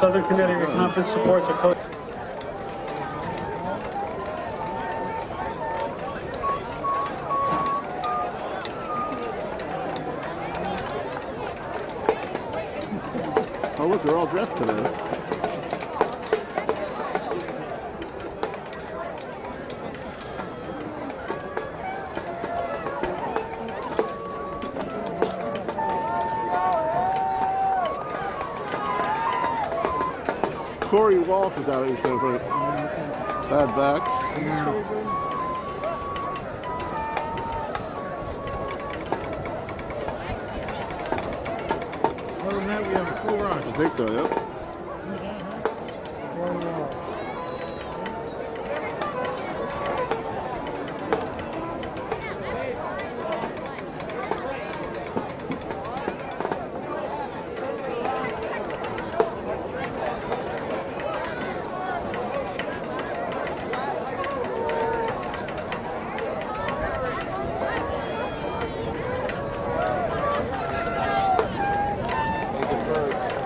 Southern Connecticut Conference supports a coach. Oh, look, they're all dressed today. Corey Walsh is out of his favorite. Bad back. Other than that, we have a full rush. I think so, yep.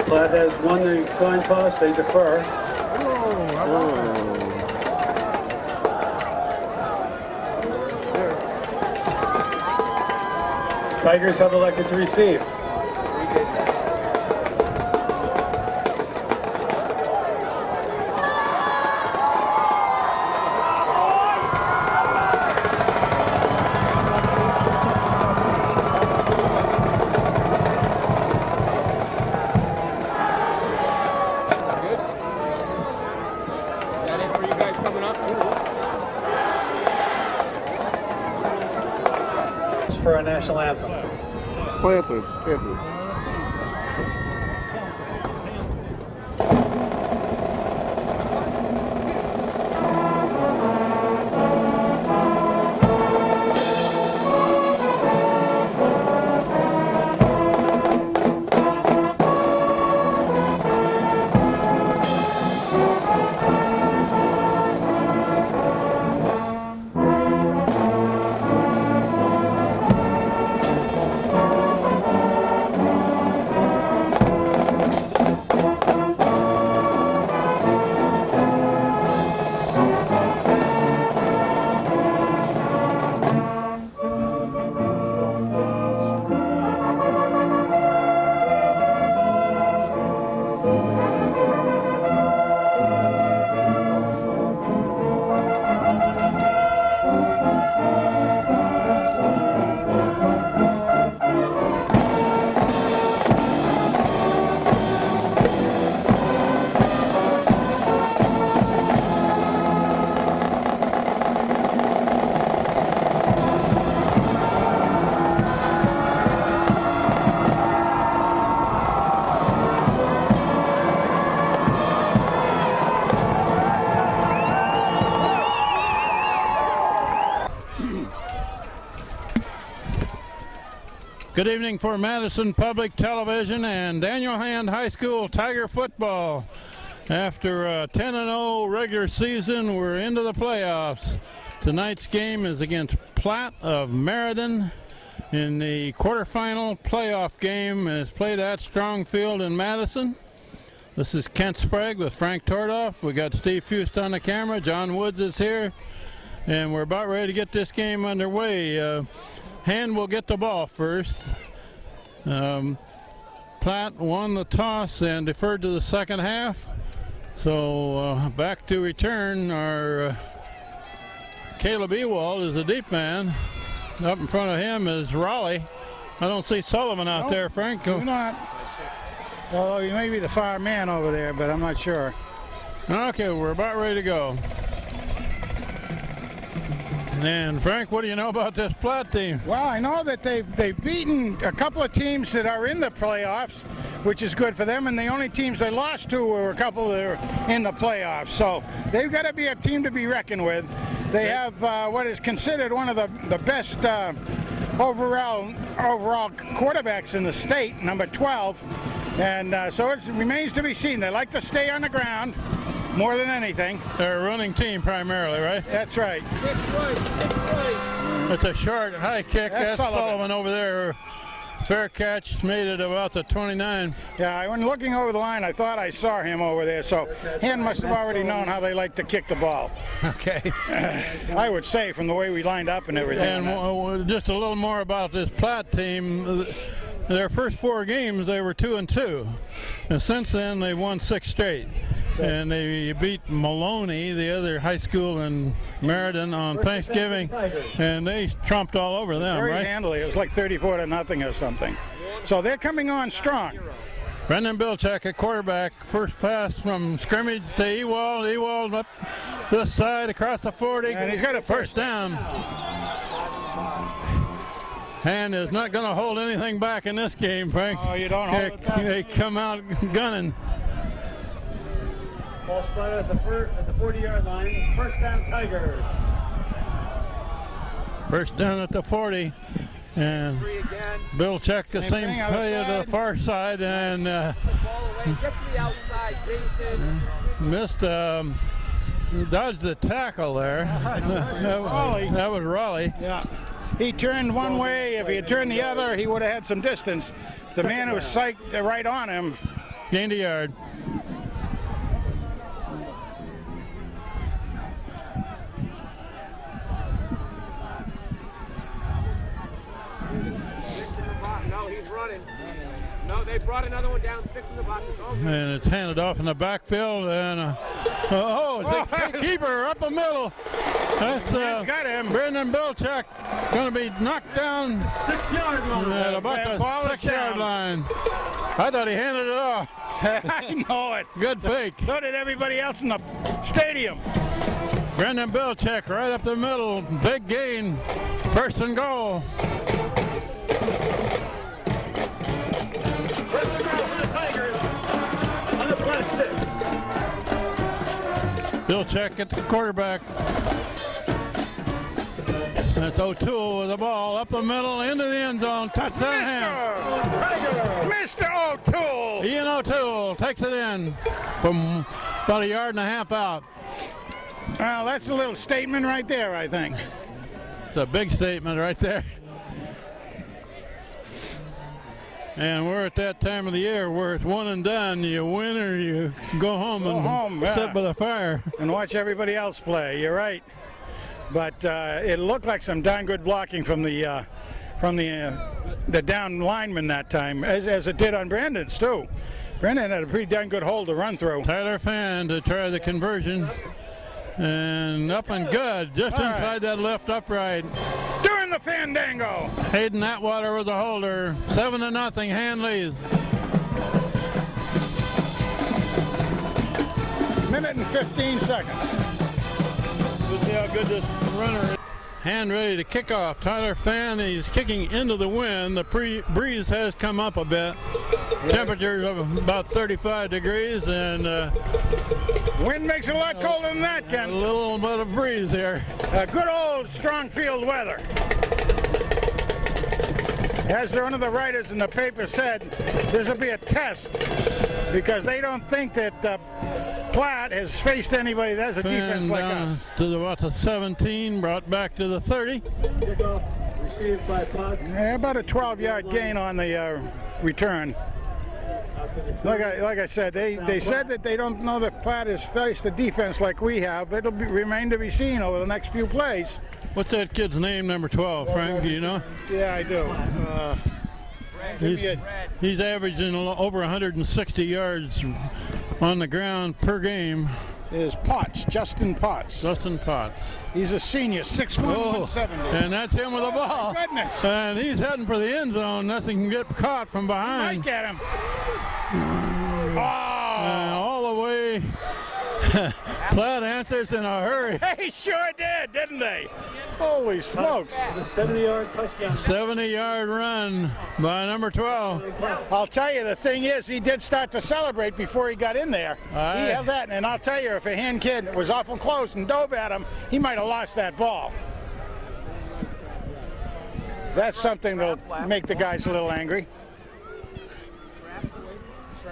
Platt has won the coin toss. They defer. Tigers have elected to receive. For our national anthem. Panthers. Good evening for Madison Public Television and Daniel Hand High School Tiger football. After a 10-0 regular season, we're into the playoffs. Tonight's game is against Platt of Meriden in the quarterfinal playoff game. Is played at Strong Field in Madison. This is Kent Sprague with Frank Tordoff. We got Steve Fust on the camera. John Woods is here, and we're about ready to get this game underway. Hand will get the ball first. Platt won the toss and deferred to the second half. So back to return. Our Caleb Ewald is a deep man. Up in front of him is Raleigh. I don't see Sullivan out there, Frank. Do not. Although he may be the far man over there, but I'm not sure. Okay, we're about ready to go. And Frank, what do you know about this Platt team? Well, I know that they've beaten a couple of teams that are in the playoffs, which is good for them, and the only teams they lost to were a couple that are in the playoffs. So they've got to be a team to be reckoned with. They have what is considered one of the best overall quarterbacks in the state, number 12, and so it remains to be seen. They like to stay on the ground more than anything. They're a running team primarily, right? That's right. It's a short high kick. That's Sullivan over there fair catch, made it about the 29. Yeah, when looking over the line, I thought I saw him over there, so Hen must have already known how they like to kick the ball. Okay. I would say, from the way we lined up and everything. And just a little more about this Platt team. Their first 4 games, they were 2-2, and since then they won 6 straight. And they beat Maloney, the other high school in Meriden, on Thanksgiving, and they trumped all over them, Very right? handily. It was like 34-0 or something. So they're coming on strong. Brendan Bilchek at quarterback. First pass from scrimmage to Ewald. Ewald up this side across the 40. And he's got a first down. And is not going to hold anything back in this game, Frank. Oh, you don't hold it back. They come out gunning. Ball spotted at the 40-yard line. First down, Tigers. First down at the 40. And Bilchek the same play to the far side, and Get to the outside, Jason. missed, dodged the tackle there. That was Raleigh. Yeah. He turned one way. If he had turned the other, he would have had some distance. The man who was psyched right on him. Gained a yard. No, he's running. No, they brought another one down, 6 in the box. It's over. And it's handed off in the backfield, and it's a keeper up the middle. That's got him. Brendan Bilchek going to be knocked down 6-yard line. at about That ball the is 6-yard down. line. I thought he handed it off. I know it. Good fake. So did everybody else in the stadium. Brendan Bilchek right up the middle. Big gain. First and goal. First and goal for the Tigers. On the Platt 6. Bilchek at the quarterback. That's O'Toole with the ball up the middle into the end zone. Touchdown Ham. Mr. O'Toole. Ian O'Toole takes it in from about a yard and a half out. Well, that's a little statement right there, I think. It's a big statement right there. And we're at that time of the year where it's one and done. You win or you go home sit by the fire. And watch everybody else play. You're right. But it looked like some darn good blocking from the down lineman that time, as it did on Brandon's too. Brandon had a pretty darn good hole to run through. Tyler Fan to try the conversion. And up and good, just All inside right. that left upright. Doing the fandango. Hayden Atwater was a holder. 7-0, Hand leads. Minute and 15 seconds. We'll see how good this runner is. Hand ready to kick off. Tyler Fan, he's kicking into the wind. The breeze has come up a bit. Temperatures of about 35 degrees and Wind makes it a lot colder than that, a Ken. little bit of breeze here. Good old strong field weather. As one of the writers in the paper said, this will be a test because they don't think that Platt has faced anybody that has a defense like down us. to about the 17, brought back to the 30. Kickoff received by Platt. Yeah, about a 12-yard gain on the return. Like I said, they said that they don't know that Platt has faced a defense like we have, but it'll remain to be seen over the next few plays. What's that kid's name, number 12, Frank? Do you know? Yeah, I do. He's averaging over 160 yards on the ground per game. Is Potts, Justin Potts. Justin Potts. He's a senior, 6'1", 170. And that's him with the ball. My goodness. And he's heading for the end zone. Nothing can get caught from Might behind. get him. Oh! All the way. Platt answers in a hurry. They sure did, didn't they? Holy smokes. The 70-yard touchdown. 70-yard run by number 12. I'll tell you, the thing is, he did start to celebrate before he got in there. Aye. He held that, and I'll tell you, if a hand kid was awful close and dove at him, he might have lost that ball. That's something that'll make the guys a little angry.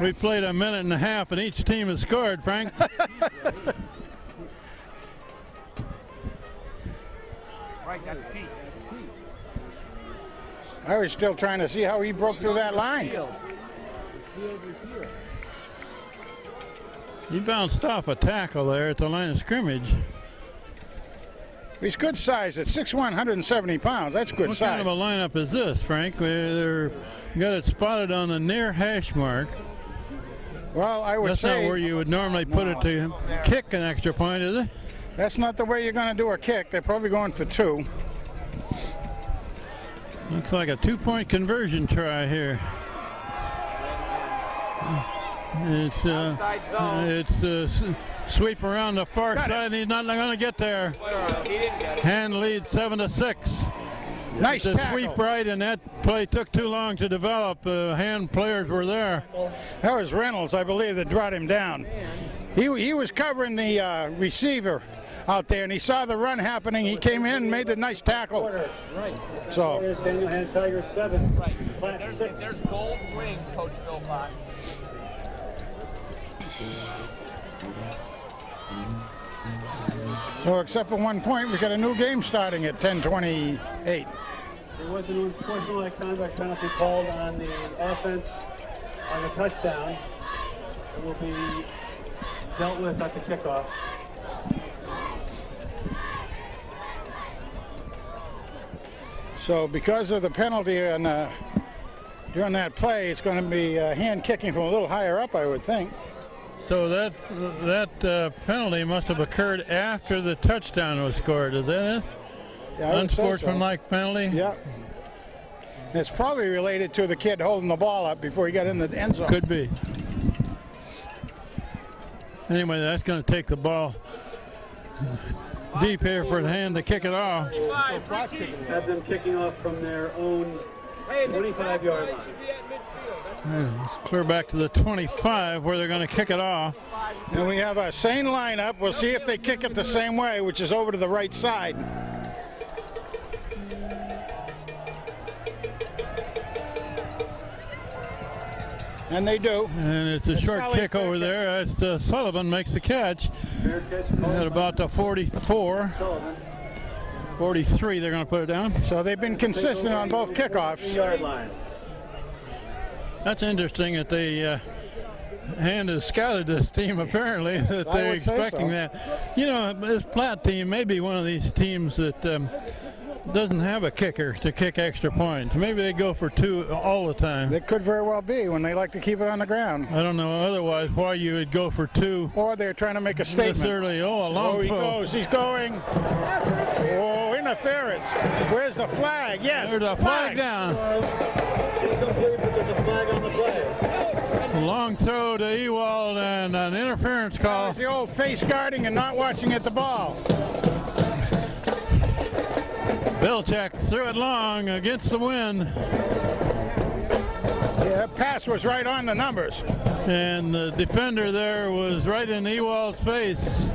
We played a minute and a half, and each team has scored, Frank. Right, that's key. I was still trying to see how he broke through that line. He bounced off a tackle there at the line of scrimmage. He's good size at 6'1", 170 pounds. That's good What size. kind of a lineup is this, Frank? They're got it spotted on the near hash mark. Well, I would That's say not where you would normally put it to kick an extra point, is it? that's not the way you're going to do a kick. They're probably going for 2. Looks like a 2-point conversion try here. It's sweep around the far side, and he's not going to get there. Hand leads 7-6. Nice The tackle. sweep right, and that play took too long to develop. Hand players were there. That was Reynolds, I believe, that brought him down. He was covering the receiver out there, and he saw the run happening. He came in and made a nice tackle. So There's Daniel Hand Tigers 7. Right. Platt 6. There's gold ring, Coach Philpott. So except for 1 point, we got a new game starting at 10:28. There was an unfortunate conduct penalty called on the offense on the touchdown. It will be dealt with at the kickoff. So because of the penalty on, during that play, it's going to be hand kicking from a little higher up, I would think. So that penalty must have occurred after the touchdown was scored. Is that it? Yeah, I would say so. Unsportsmanlike penalty? Yeah. It's probably related to the kid holding the ball up before he got in the end zone. Could be. Anyway, that's going to take the ball deep here for the hand to kick it off. Have them kicking off from their own 25-yard line. Let's clear back to the 25 where they're going to kick it off. And we have a sane lineup. We'll see if they kick it the same way, which is over to the right side. And they do. And it's a short solid kick over there. It's, Sullivan makes the catch at about the 44. 43, they're going to put it down. So they've been consistent on both kickoffs. 3-yard line. That's interesting that they Hand has scouted this team apparently that I they're would say expecting so. that. You know, this Platt team may be one of these teams that doesn't have a kicker to kick extra points. Maybe they go for two all the time. They could very well be when they like to keep it on the ground. I don't know otherwise why you would go for two Or they're trying to make a this statement. early. Oh, a long Oh, he throw. goes. He's going. Oh, interference. Where's the flag? Yes. There's a flag down. Incomplete, but there's a flag on the play. Long throw to Ewald and an interference call. It's the old face guarding and not watching at the ball. Bilchek threw it long against the wind. Yeah, that pass was right on the numbers. And the defender there was right in Ewald's face.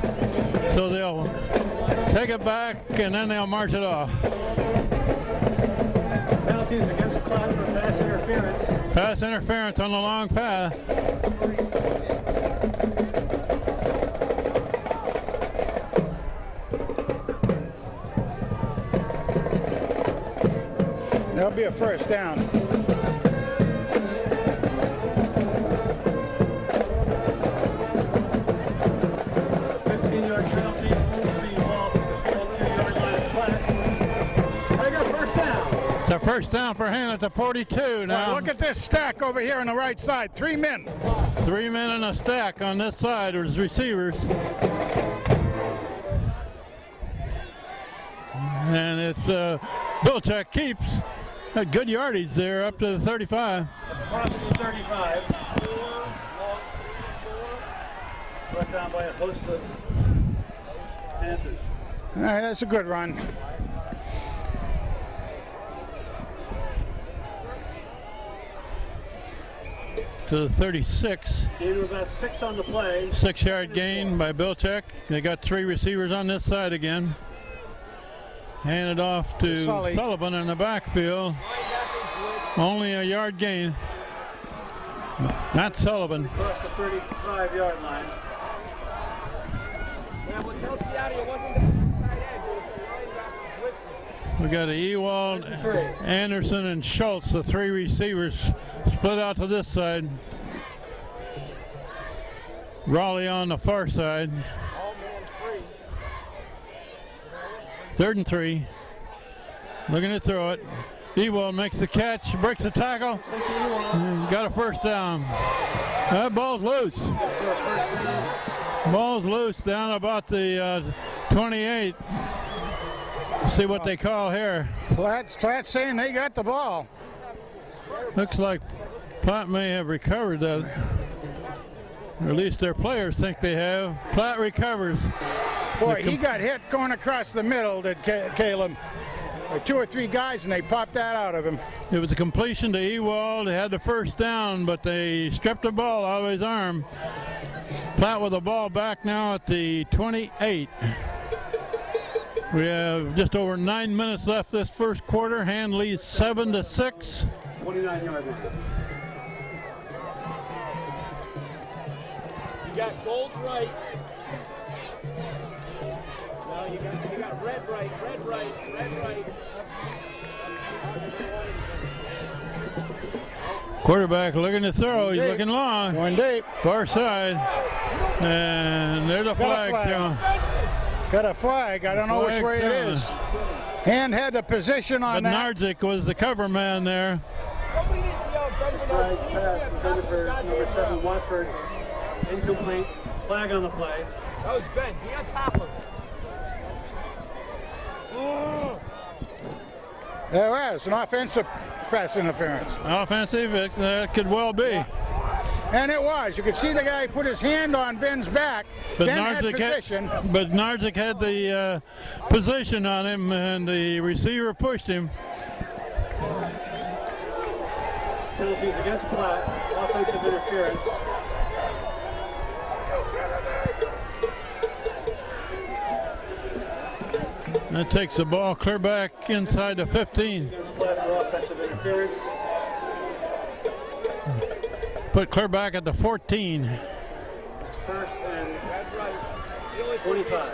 So they'll take it back and then they'll march it off. Penalties against Platt for pass interference. Pass interference on the long pass. That'll be a first down. Penalty will be involved at the 42-yard line of Platt. They got first down. It's a first down for Hannah at the 42 now. Well, look at this stack over here on the right side. 3 men. 3 men in a stack on this side as receivers. And it's Bilchek keeps a good yardage there up to the 35. Across the 35. Brought down by a host of Panthers. All right, that's a good run. To the 36. Gain of about 6 on the play. 6-yard gain by Bilchek. They got 3 receivers on this side again. Handed off to Sully. Sullivan in the backfield. Only a yard gain. Not Sullivan. Across the 35-yard line. Yeah, well, tell Seattle it wasn't the tight edge, it was the lines off the blitzing. We got Ewald, Anderson, and Schultz, the three receivers, split out to this side. Raleigh on the far side. 3rd and 3. Looking to throw it. Ewald makes the catch, breaks the tackle, got a first down. That ball's loose. Ball's loose down about the 28. See what they call here. Platt's saying they got the ball. Looks like Platt may have recovered that. Or at least their players think they have. Platt recovers. Boy, he got hit going across the middle, did Caleb. 2 or 3 guys, and they popped that out of him. It was a completion to Ewald. They had the first down, but they stripped the ball out of his arm. Platt with the ball back now at the 28. We have just over 9 minutes left this first quarter. Hand leads 7-6. 29-yard line. You got gold right. No, you got red right. Quarterback looking to throw. He's looking long. Going deep. Far side. And there's a flag. Got a flag. I don't know which way it is. Hand had the position on that. Bednarczyk was the cover man there. Somebody needs to yell Flag pass intended for number 7, Watford. Incomplete. Flag on the play. That was Ben. Be on top of it. There was an offensive pass interference. Offensive, that could well be. And it was. You could see the guy put his hand on Ben's back. Ben had position. But Bednarczyk had the position on him, and the receiver pushed him. Penalties against Platt. Offensive interference. That takes the ball clear back inside the 15. Against Platt for offensive interference. Put clear back at the 14. First and 25.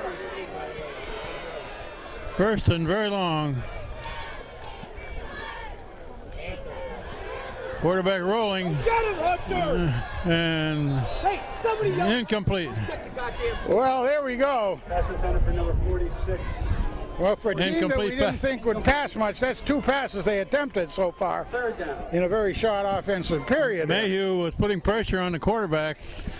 First and very long. Quarterback rolling. And incomplete. Well, there we go. Pass intended for number 46. Well, for a team that we Incomplete didn't think would pass much, that's 2 passes they attempted so far 3rd down. in a very short offensive period. Mayhew was putting pressure on the quarterback.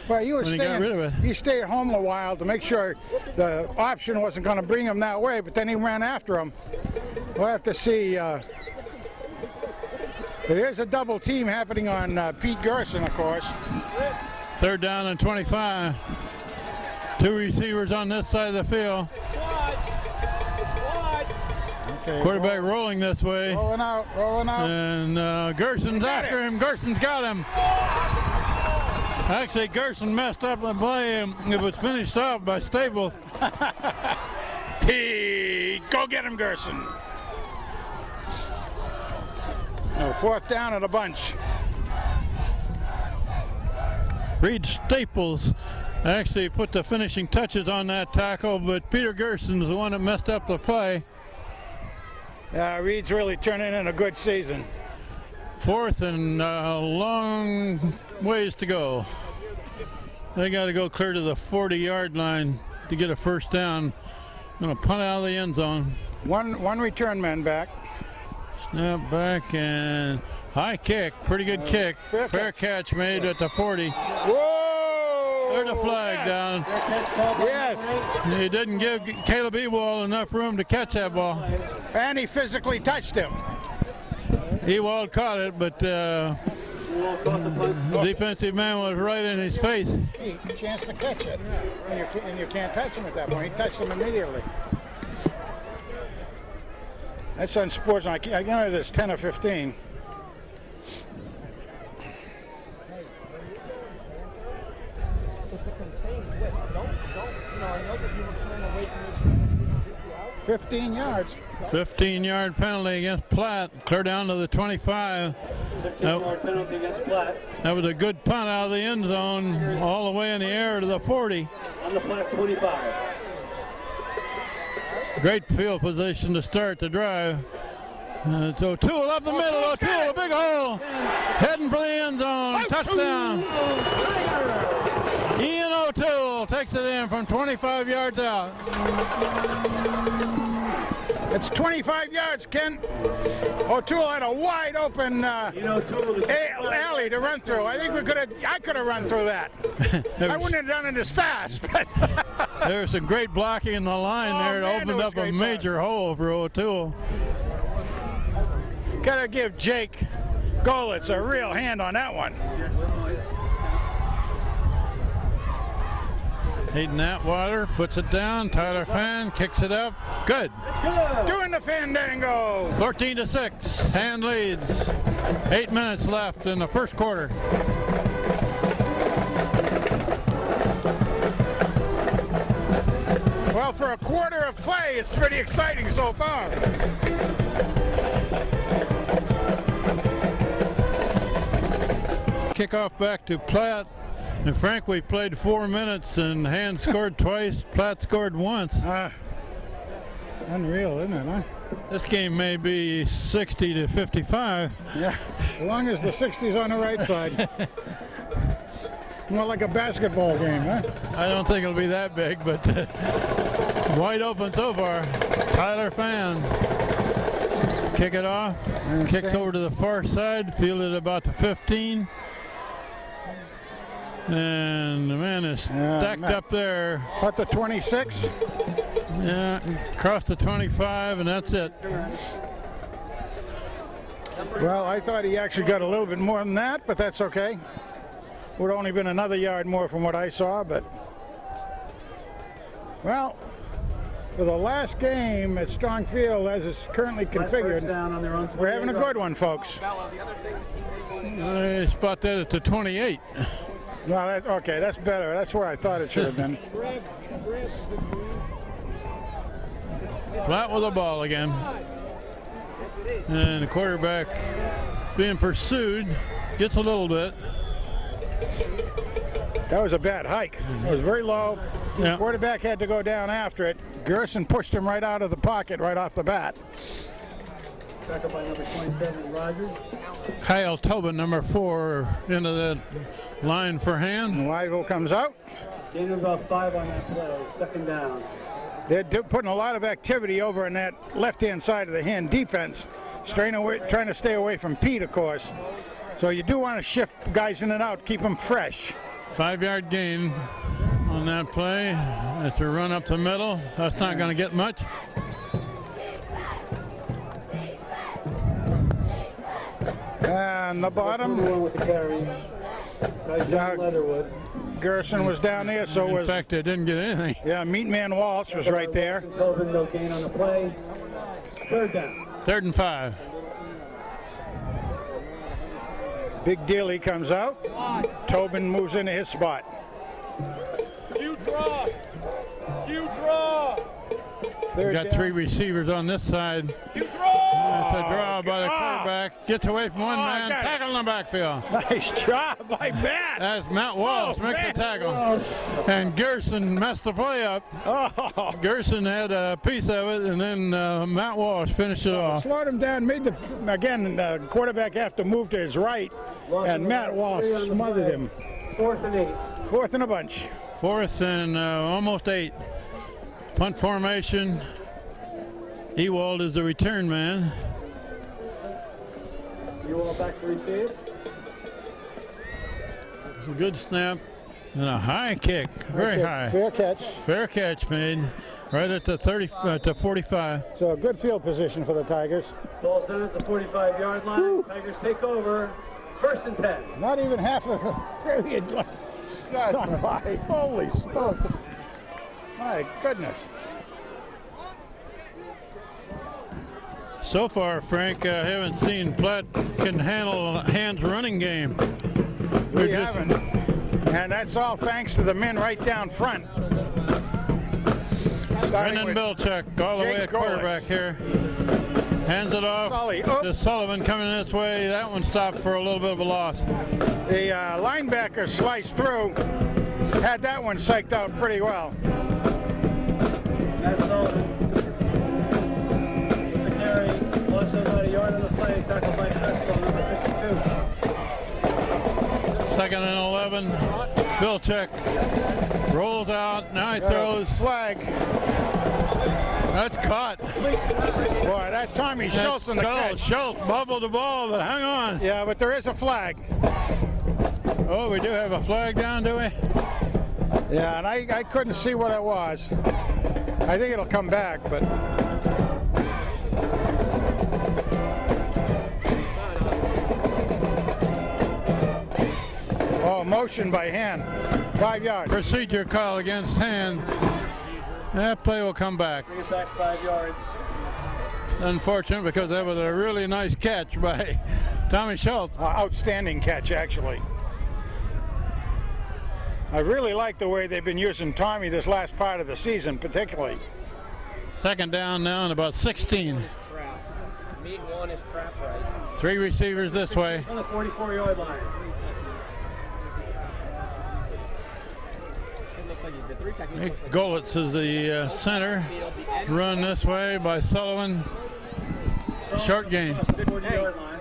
Well, he was when he got rid of it. He stayed home a while to make sure the option wasn't going to bring him that way, but then he ran after him. We'll have to see. There's a double team happening on Pete Gerson, of course. 3rd down and 25. 2 receivers on this side of the field. Okay, Quarterback rolling this way. rolling out. And Gerson's after him. Gerson's got him. Actually, Gerson messed up the play. It was finished off by Staples. Hey, go get him, Gerson. No, 4th down at a bunch. Reed Staples actually put the finishing touches on that tackle, but Peter Gerson's the one that messed up the play. Reed's really turning in a good season. 4th and a long ways to go. They got to go clear to the 40-yard line to get a first down. Going to punt out of the end zone. One return man back. Snap back and high kick. Pretty good kick. Fair catch made at the 40. Whoa! There's a flag down. Yes. He didn't give Caleb Ewald enough room to catch that ball. And he physically touched him. Ewald caught it, but the defensive man was right in his face. He had a chance to catch it. And you can't touch him at that point. He touched him immediately. That's unsportsmanlike. I know there's 10 or 15. It's a contained width. Don't, I know that you were trying to wait to make sure that 15 yards. 15-yard penalty against Platt. Clear down to the 25. 15-yard penalty against Platt. That was a good punt out of the end zone, all the way in the air to the 40. On the Platt 25. Great field position to start the drive. It's O'Toole up the middle. O'Toole, a big hole. Heading for the end zone. Touchdown. Ian O'Toole takes it in from 25 yards out. It's 25 yards, Ken. O'Toole had a wide open alley to run through. I think I could have run through that. I wouldn't have done it as fast. But there's some great blocking in the line there. It opened up a major hole for O'Toole. Gotta give Jake Golitz a real hand on that one. Hayden Atwater puts it down. Tyler Fan kicks it up. Good. Doing the fandango. 14-6. Hand leads. 8 minutes left in the first quarter. Well, for a quarter of play, it's pretty exciting so far. Kickoff back to Platt. And Frank, we played 4 minutes and Hand scored twice. Platt scored once. Unreal, isn't it, huh? This game may be 60-55. Yeah, as long as the 60's on the right side. More like a basketball game, huh? I don't think it'll be that big, but wide open so far. Tyler Fan. Kick it off. Kicks over to the far side. Fielded about the 15. And the man is stacked up there. At the 26. Yeah, across the 25, and that's it. Well, I thought he actually got a little bit more than that, but that's okay. Would have only been another yard more from what I saw, but well, for the last game at Strong Field as it's currently configured, we're having a good one, folks. I spot that at the 28. No, that's okay. That's better. That's where I thought it should have been. Platt with the ball again. And the quarterback being pursued. Gets a little bit. That was a bad hike. It was very low. Yeah. The quarterback had to go down after it. Gerson pushed him right out of the pocket right off the bat. Back up by number 27, Rogers. Kyle Tobin, number 4, into the line for Hand. Weigel comes out. Gain of about 5 on that play. Second down. They're putting a lot of activity over on that left-hand side of the Hand defense, trying to stay away from Pete, of course. So you do want to shift guys in and out, keep them fresh. 5-yard gain on that play. That's a run up the middle. That's not going to get much. And the bottom. With the carry. Leatherwood. Gerson was down there, so In fact, they didn't get anything. Yeah, Meatman Walsh was right there. Tobin, no gain on the play. Third down. 3rd and 5. Big Dealey comes out. Tobin moves into his spot. You draw. You draw. Third Got down. 3 receivers on this side. You draw. It's a draw by the quarterback. Gets away from one man. got it. Tackle in the backfield. Nice job by Matt. That's Matt Walsh makes the tackle. And Gerson messed the play up. Oh, Gerson had a piece of it, and then Matt Walsh finished it off. slowed him down. The quarterback have to move to his right, and Matt Walsh smothered him. 4th and 8. 4th and a bunch. 4th and almost 8. Punt formation. Ewald is the return man. You all back to receive. It's a good snap and a high kick, very high. Fair catch. Fair catch made right at the 45. So a good field position for the Tigers. Ball's down at the 45-yard line. Woo. Tigers take over. 1st and 10. Not even half of a period left. Gone by. Holy smokes. My goodness. So far, Frank, I haven't seen Platt can handle Hand's running game. We haven't. And that's all thanks to the men right down front. Brendan Bilchuk all the way at quarterback here. Hands it off to Sullivan coming this way. That one stopped for a little bit of a loss. The linebacker sliced through. Had that one psyched out pretty well. That's Sullivan. about a yard on the play, tackled by Crystal, number 52. Second and 11. Vilcek rolls out. Now he throws. Flag. That's caught. Boy, that Tommy Schultz in the catch. Schultz bubbled the ball, but hang on. Yeah, but there is a flag. Oh, we do have a flag down, do we? Yeah, and I couldn't see what it was. I think it'll come back, but. Oh, motion by hand. 5 yards. Procedure call against hand. That play will come back. Bring it back 5 yards. Unfortunate because that was a really nice catch by Tommy Schultz. Outstanding catch, actually. I really like the way they've been using Tommy this last part of the season, particularly. Second down now and about 16. Meet one is trap right. 3 receivers this way. On the 44-yard line. Nick Golitz is the center. Run this way by Sullivan. Short gain. 40-yard line.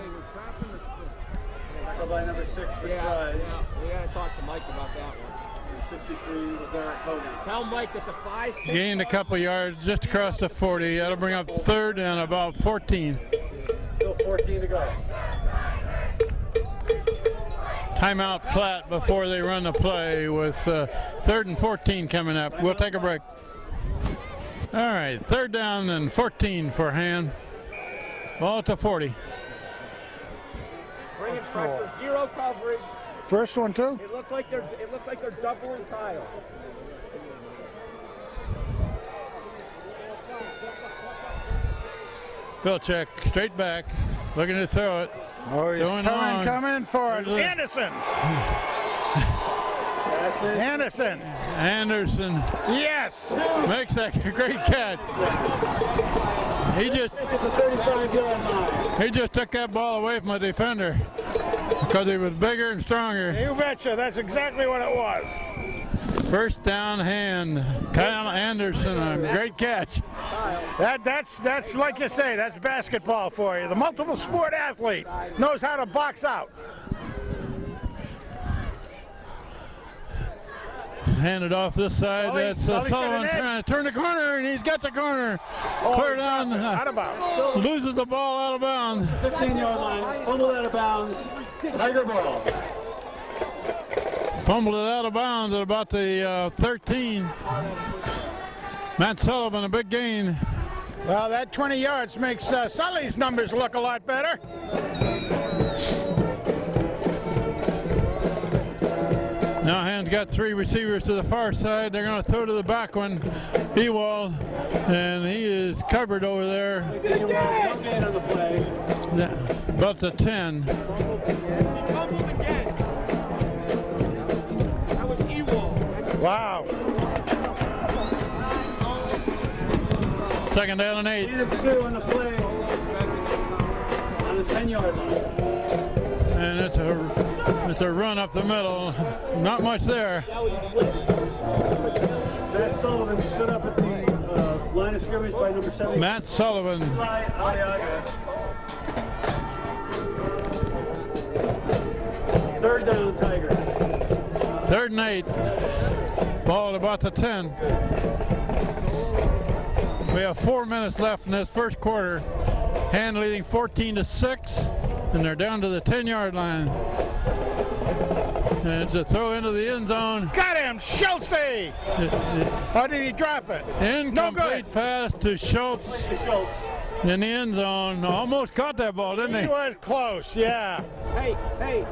Tackled by number 6 for Clyde. We gotta talk to Mike about that one. 63 was Eric Hogan. Tell Mike that the 5. Gained a couple yards just across the 40. That'll bring up third and about 14. Still 14 to go. Timeout Platt before they run the play with third and 14 coming up. We'll take a break. All right, third down and 14 for hand. Ball to 40. Bring in pressure, 0 coverage. First one, too? It looks like they're doubling Kyle. Vilcek straight back, looking to throw it. Oh, he's Going long. coming for it. There's a- Anderson. That's it. Anderson. Anderson Yes. makes that great catch. He just It's a 35-yard line. He just took that ball away from the defender because he was bigger and stronger. You betcha. That's exactly what it was. First down hand. Kyle Anderson, a great catch. That's like you say, that's basketball for you. The multiple sport athlete knows how to box out. Handed off this side. Sully- That's Sully's got Sullivan an edge. trying to turn the corner, and he's got the corner. Clear down. Out of bounds. Loses the ball out of bounds. 15-yard line. Fumbled out of bounds. Tiger ball. Fumbled it out of bounds at about the 13. Matt Sullivan, a big gain. Well, that 20 yards makes Sully's numbers look a lot better. Now Hand's got 3 receivers to the far side. They're going to throw to the back one, Ewald, and he is covered over there. No gain on the play. About the 10. Wow. Second down and 8. Gain of 2 on the play. On the 10-yard line. And it's a run up the middle. Not much there. Matt Sullivan stood up at the line of scrimmage by number 7. Matt Sullivan. Third down, Tigers. Third and 8. Ball at about the 10. We have 4 minutes left in this first quarter. Hand leading 14-6, and they're down to the 10-yard line. And it's a throw into the end zone. Got him, Schultz! How did he drop it? Incomplete pass to Schultz in the end zone. Almost caught that ball, didn't He he? was close, yeah. Hey.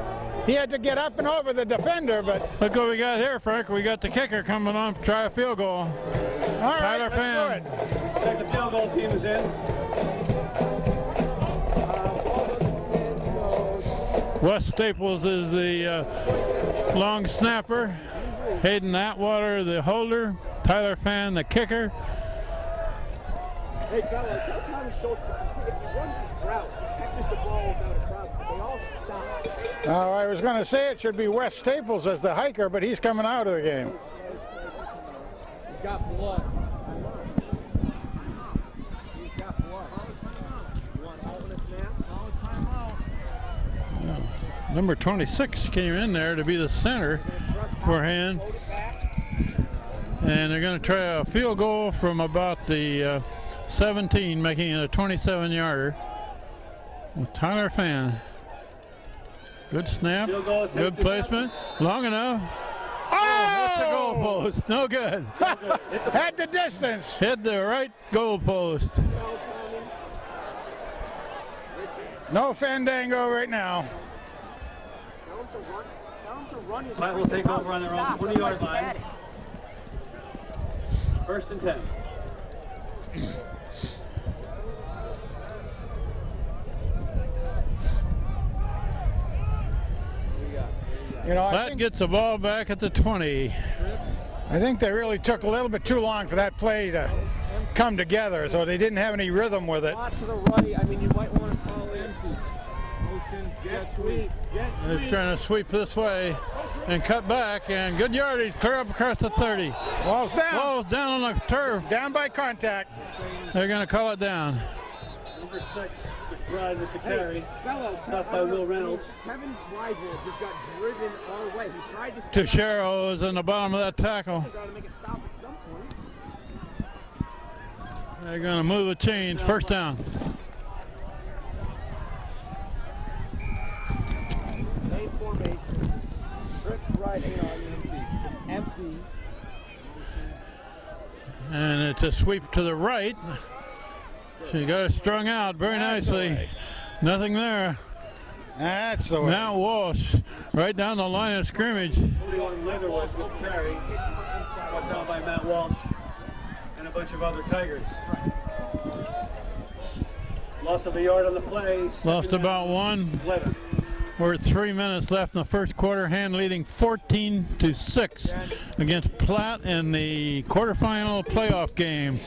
He had to get up and over the defender, but Look what we got here, Frank. We got the kicker coming on to try a field goal. all right, Tyler let's Fan. do it. Second field goal team is in. Wes Staples is the long snapper. Hayden Atwater, the holder. Tyler Fan, the kicker. Hey, fellas, tell Tommy Schultz if he runs this route, he catches the ball without a problem. They all stop. Now, I was going to say it should be Wes Staples as the hiker, but he's coming out of the game. He's got blood. He's got blood. You want all of this Number 26 came in there to be the center for hand. And they're going to try a field goal from about the 17, making it a 27-yarder. Tyler Fan. Good snap, good placement, long enough. Oh, hit the goalpost, no good. Had the distance. Hit the right goalpost. No fandango right now. Platt will take over on their own 20-yard line. 1st and 10. You know, Platt gets the ball back at the 20. I think they really took a little bit too long for that play to come together, so they didn't have any rhythm with it. To the right, I mean, you might want to call in motion, jet sweep. They're trying to sweep this way and cut back, and good yardage, clear up across the 30. Ball's down. Ball's down on the turf. Down by contact. They're going to call it down. Number 6, McBride with the carry. Stopped by Will Reynolds. Kevin Weidel just got driven our way. He tried to Tuchero is in the bottom of that tackle. got to make it stop at some point. They're going to move a change. 1st down. Same formation. Trips right in on empty. And it's a sweep to the right. She got it strung out very nicely. Nothing there. That's the way. Now Walsh right down the line of scrimmage. 41 Leatherwood with the carry. Brought down by Matt Walsh and a bunch of other Tigers. Loss of a yard on the play. Lost about 1. Leather. We're at 3 minutes left in the first quarter. Hand leading 14-6 against Platt in the quarterfinal playoff game.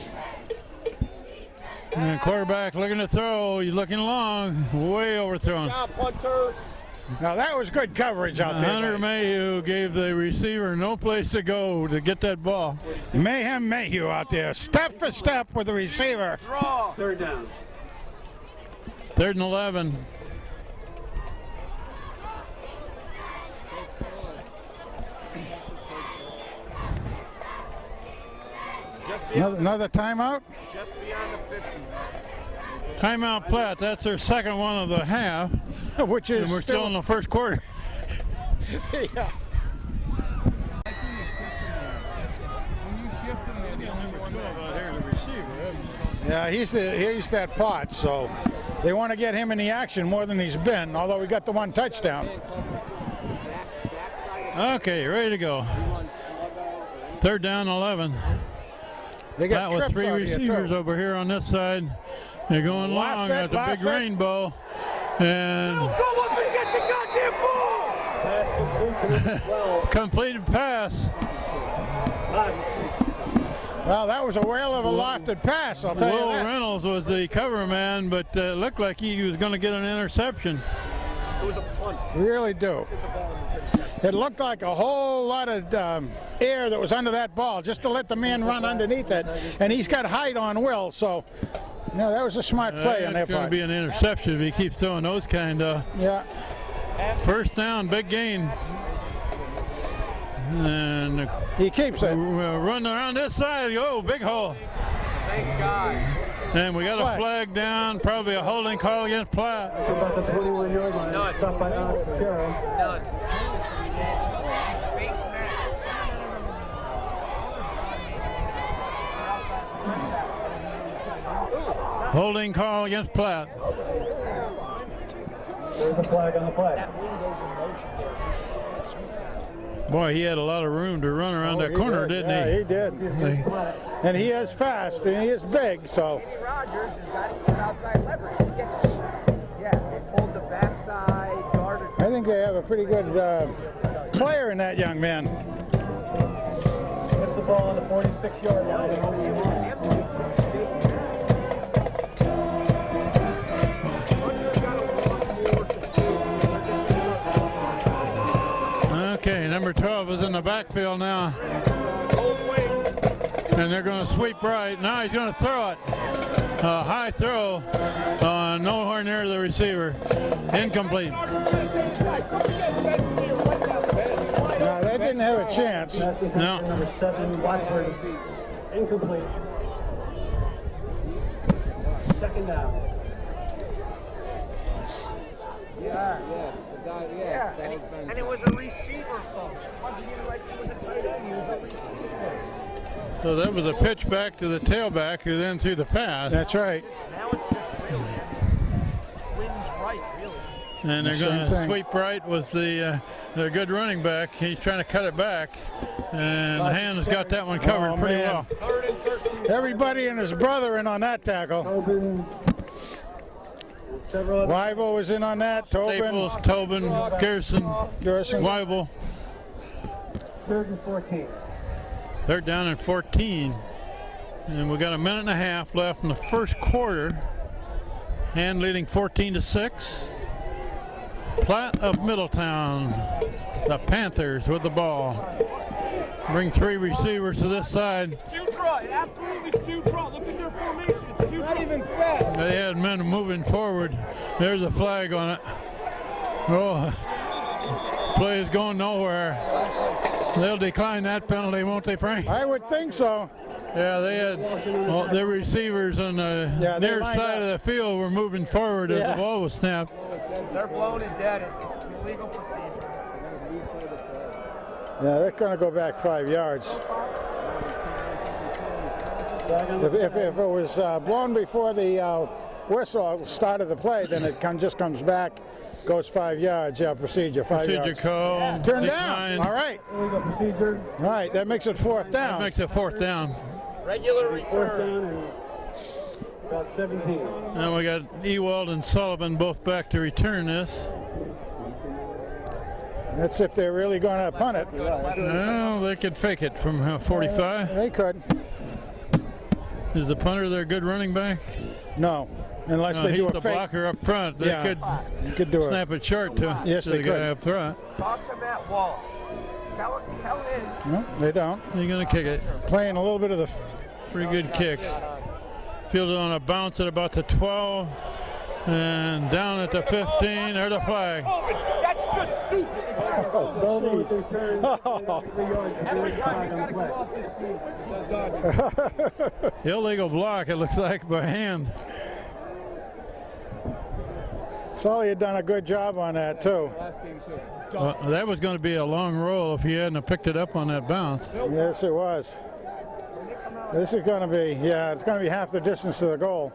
And quarterback looking to throw. He's looking long. Way overthrown. Punter. Now that was good coverage out there. Hunter Mayhew gave the receiver no place to go to get that ball. Mayhem Mayhew out there, step for step with the receiver. Draw. 3rd down. 3rd and 11. Another timeout. Just beyond the 50. Timeout Platt. That's their second one of the half. Which is And we're still in the first quarter. Yeah. Yeah, he's that pot, so they want to get him in the action more than he's been, although we got the 1 touchdown. Okay, ready to go. 3rd down, 11. They got That with trips 3 out here, receivers too. over here on this side. They're going long at the big rainbow. And completed pass. Well, that was a whale of a lofted pass, I'll tell you Will that. Reynolds was the cover man, but looked like he was going to get an interception. It was a punt. Really do. It looked like a whole lot of air that was under that ball just to let the man run underneath it. And he's got height on Will, so yeah, that was a smart play on their It's going to part. be an interception if he keeps throwing those kind of. Yeah. 1st down, big gain. And He keeps it. run around this side. Oh, big hole. Thank God. And we got a flag down, probably a holding call against Platt. About the 21-yard line. None. Stopped by Tuchero. None. Holding call against Platt. There's a flag on the play. Boy, he had a lot of room to run around that corner, didn't Yeah, he? he did. And he is fast and he is big, so. Rogers has got to get outside leverage. He gets it. Yeah, they pulled the backside, guarded. I think they have a pretty good player in that young man. Gets the ball on the 46-yard line. Okay, number 12 is in the backfield now. And they're going to sweep right. Now he's going to throw it. A high throw, nowhere near the receiver. Incomplete. No, they didn't have a chance. No. Number 7, Watford. Incomplete. Second down. And it was a receiver function. It wasn't even like it was a tight end. It was a receiver. So that was a pitch back to the tailback who then threw the pass. That's right. Now it's just really wins right, really. And they're Same going to thing. sweep right with their good running back. He's trying to cut it back. And Hand's got that one covered Oh, pretty man. well. 3rd and 13. Everybody and his brother in on that tackle. Tobin. Several other Wyville was in on that. Staples, Tobin, Tobin, Gerson, Gerson. Weibel. 3rd and 14. 3rd down and 14. And we got a minute and a half left in the first quarter. Hand leading 14-6. Platt of Middletown, the Panthers with the ball. Bring 3 receivers to this side. Two draw. It absolutely is two draw. Look at their formation. It's two not even fair. They had men moving forward. There's a flag on it. Oh, play is going nowhere. They'll decline that penalty, won't they, Frank? I would think so. Yeah, they had the receivers on the Yeah, they near lined side up. of the field were moving forward as Yeah. the ball was snapped. They're blown and dead. It's illegal procedure. Yeah, they're going to go back 5 yards. If it was blown before the whistle started the play, then it just comes back, goes 5 yards. Yeah, procedure, 5 Procedure yards. call. Turn decline. down. All right. Illegal procedure. All right, that makes it 4th That down. makes it 4th down. Regular 4th return. down and about 17. And we got Ewald and Sullivan both back to return this. That's if they're really going to punt it. Well, they could fake it from 45. They could. Is the punter their good running back? No, unless they He's do a the fake. blocker up front. They Yeah. could You could do it. snap it short to, Yes, to they the guy could. up front. Talk to Matt Wall. Tell him. No, they don't. You're going to kick it. Playing a little bit of the. Pretty good kick. Fielded on a bounce at about the 12. And down at the 15. There's the flag. That's just stupid. Bowman with the return. 3 yards. Every time he's got to come off this team. Done. Illegal block, it looks like, by Hand. Sully had done a good job on that too. That was going to be a long roll if he hadn't have picked it up on that bounce. Yes, it was. This is going to be, yeah, it's going to be half the distance to the goal.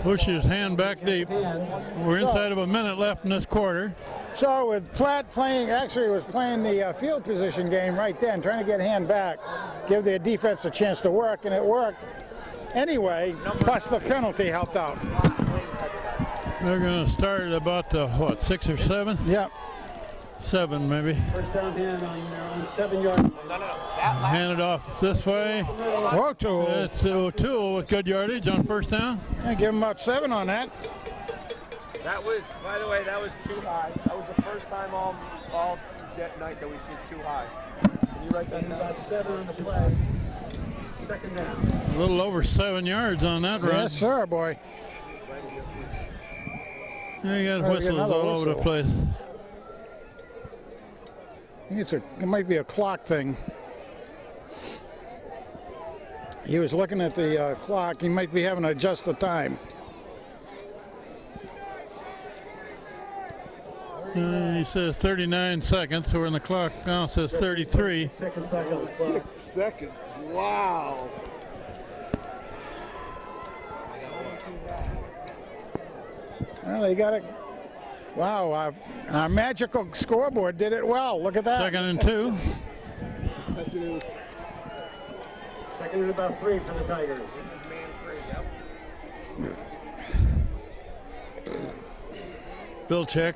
Pushes Hand back deep. We're inside of a minute left in this quarter. So with Platt playing, actually was playing the field position game right then, trying to get Hand back, give their defense a chance to work, and it worked. Anyway, plus the penalty helped out. They're going to start at about, 6 or 7? Yep. 7 maybe. First down Hand on 7 yards. Hand it off this way. Whoa, It's O'Toole with good yardage on first down. yeah, give him about 7 on that. That was, by the way, that was too high. That was the first time all that night that we see too high. Can you write that down? About 7 on the play. Second down. A little over 7 yards on that run. Yes, sir, boy. Yeah, you got Oh, we got whistles another all over the whistle. place. I think it might be a clock thing. He was looking at the clock. He might be having to adjust the time. He says 39 seconds, so we're in the clock now. It says 33. Seconds back on the clock. Seconds. Wow. Well, they got it. Wow, our magical scoreboard did it well. Look at that. 2nd and 2. Second and about 3 for the Tigers. This is man free, yep. Billcheck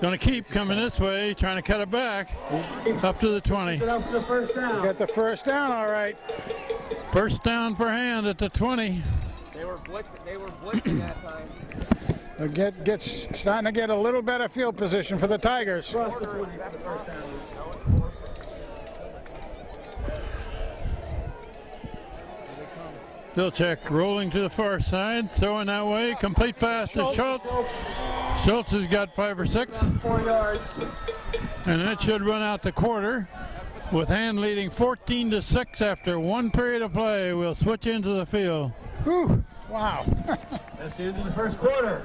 going to keep coming this way, trying to cut it back up to the 20. Get up for the first down. Got the first down, all right. First down for Hand at the 20. They were blitzing that time. Starting to get a little better field position for the Tigers. Across the 20 for the first down. Vilcek rolling to the far side, throwing that way, complete pass to Schultz. Schultz has got 5 or 6. 4 yards. And that should run out the quarter with Hand leading 14-6 after 1 period of play. We'll switch into the field. Whew, wow. That's the end of the first quarter.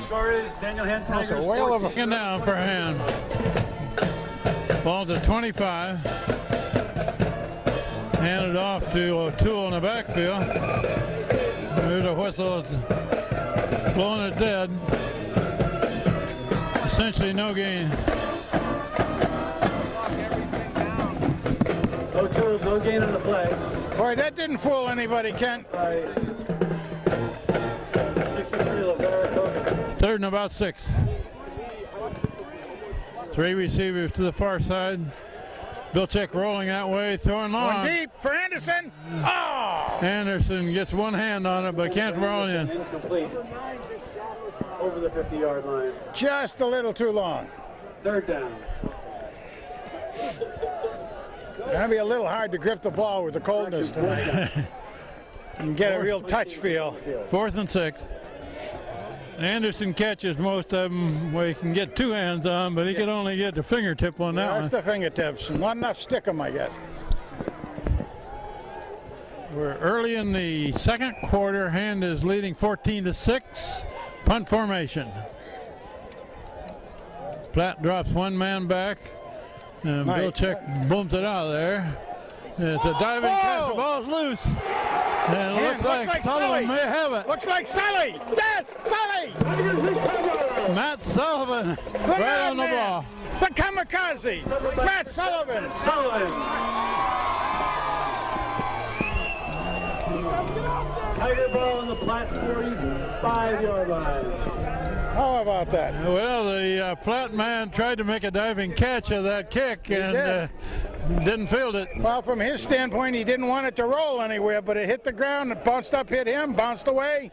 Score is Daniel Hand Tigers. That's a whale of a Second down for Hand. Ball to 25. Handed off to O'Toole in the backfield. There's a whistle. It's blowing it dead. Essentially no gain. O'Toole, no gain on the play. Boy, that didn't fool anybody, Kent. By 63 Lavera. Third and about 6. 3 receivers to the far side. Vilcek rolling that way, throwing long. One deep for Anderson. Oh! Anderson gets one hand on it, but can't roll in. Incomplete. Over the 50-yard line. Just a little too long. Third down. Gonna be a little hard to grip the ball with the coldness tonight. And get a real touch feel. 4th and 6. Anderson catches most of them where he can get 2 hands on, but he can only get the fingertip on that That's one. the fingertips. Not enough stick 'em, I guess. We're early in the second quarter. Hand is leading 14-6. Punt formation. Platt drops one man back. And Nice. Vilcek booms it out of there. It's a diving catch. The ball's loose. And it looks like Sullivan Sully. may have it. Looks like Sully. Yes, Sully. Matt Sullivan The right on the madman. ball. The kamikaze. Matt Sullivan. Tiger ball on the Platt 45-yard line. How about that? Well, the Platt man tried to make a diving catch of that kick and didn't field it. Well, from his standpoint, he didn't want it to roll anywhere, but it hit the ground, it bounced up, hit him, bounced away.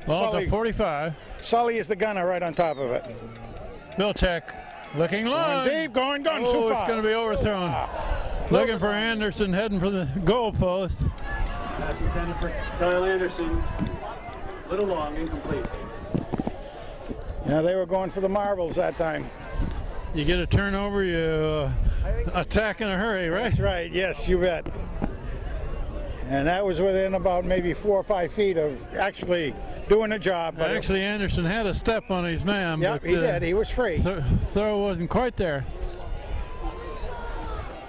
Ball Sully. to 45. Sully is the gunner right on top of it. Vilcek looking long. Going deep, going too Oh, far. it's going to be overthrown. Looking for Anderson, heading for the goal post. Pass intended for Kyle Anderson. Little long, incomplete. Yeah, they were going for the marbles that time. You get a turnover, you attack in a hurry, right? That's right, yes, you bet. And that was within about maybe 4 or 5 feet of actually doing a job. But Actually, Anderson had a step on his man, yep, but he did. He was free. Throw wasn't quite there.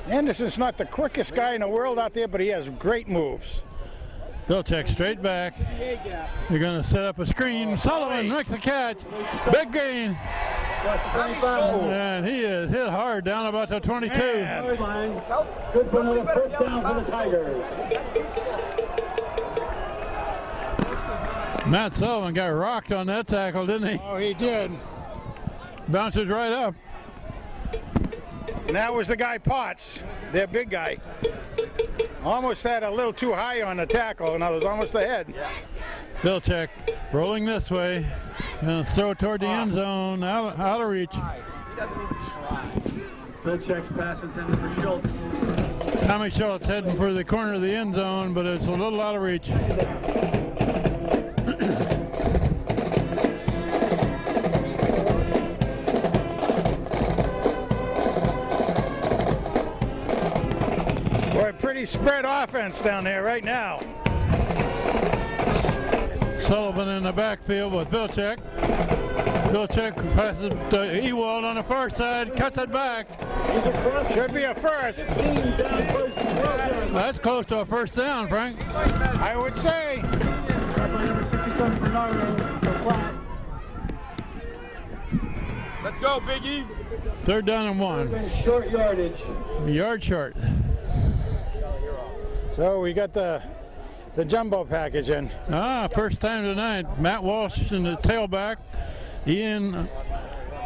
Anderson's not the quickest guy in the world out there, but he has great moves. Vilcek straight back. You're going to set up a screen. Sullivan makes the catch. Big gain. And he is hit hard down about the 22. Yard line. Good for another first down for the Tigers. Matt Sullivan got rocked on that tackle, didn't he? Oh, he did. Bounces right up. And that was the guy Potts, their big guy. Almost had a little too high on the tackle, and I was almost ahead. Vilcek rolling this way. Gonna throw toward the end zone, out of reach. Vilcek's pass intended for Schultz. Tommy Schultz heading for the corner of the end zone, but it's a little out of reach. Boy, pretty spread offense down there right now. Sullivan in the backfield with Vilcek. Vilcek passes to Ewald on the far side, cuts it back. Should be a first. That's close to a first down, Frank. I would say. Let's go, Biggie. Third down and 1. Short yardage. Yard short. So we got the jumbo package in. First time tonight. Matt Walsh in the tailback. Ian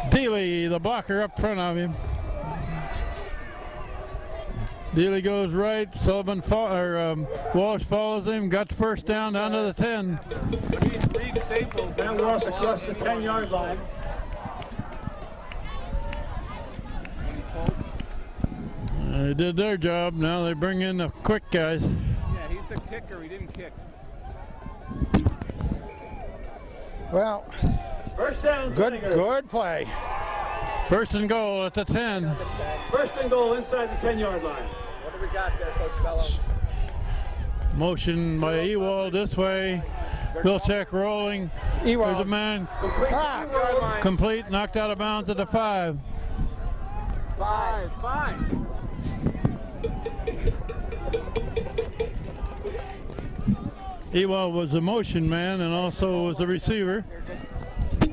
Dealey, the blocker up front of him. Dealey goes right. Sullivan Walsh follows him. Got the first down to the 10. Matt Walsh across the 10-yard line. They did their job. Now they bring in the quick guys. the kicker. He didn't kick. Well, First down, good play. First and goal at the 10. First and goal inside the 10-yard line. What do we got there, Coach Bello? Motion by Ewald this way. Bilchek rolling. There's a Ewald. man Ah, complete, knocked out of bounds at the 5. 5. Ewald was the motion man and also was the receiver. you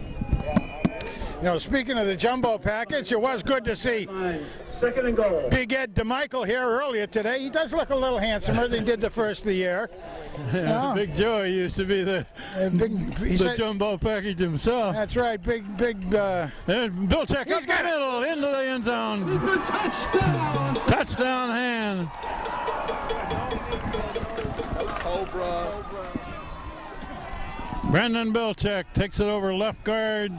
know, speaking of the jumbo package, it was good to see Second and goal. Big Ed DeMichael here earlier today. He does look a little handsomer than he did the first of the year. Yeah. Big Joey used to be the jumbo package himself. That's right, big. And Bilchek He's up the got it. middle, into the end zone. Touchdown hand. Cobra. Brandon Bilchek takes it over left guard,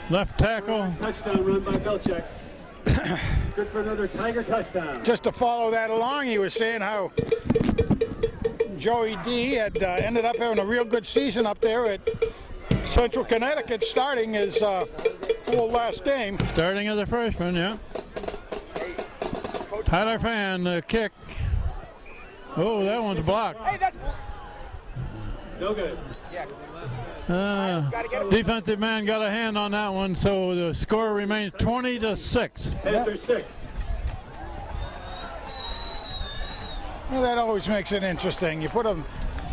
left tackle. Touchdown run by Belchek. Good for another Tiger touchdown. Just to follow that along, he was saying how Joey D had ended up having a real good season up there at Central Connecticut, starting his whole last game. Starting as a freshman, yeah. Tyler Fan, the kick. Oh, that one's blocked. Hey, that's. No good. Defensive man got a hand on that one, so the score remains 20-6. After 6. Well, that always makes it interesting. You put him,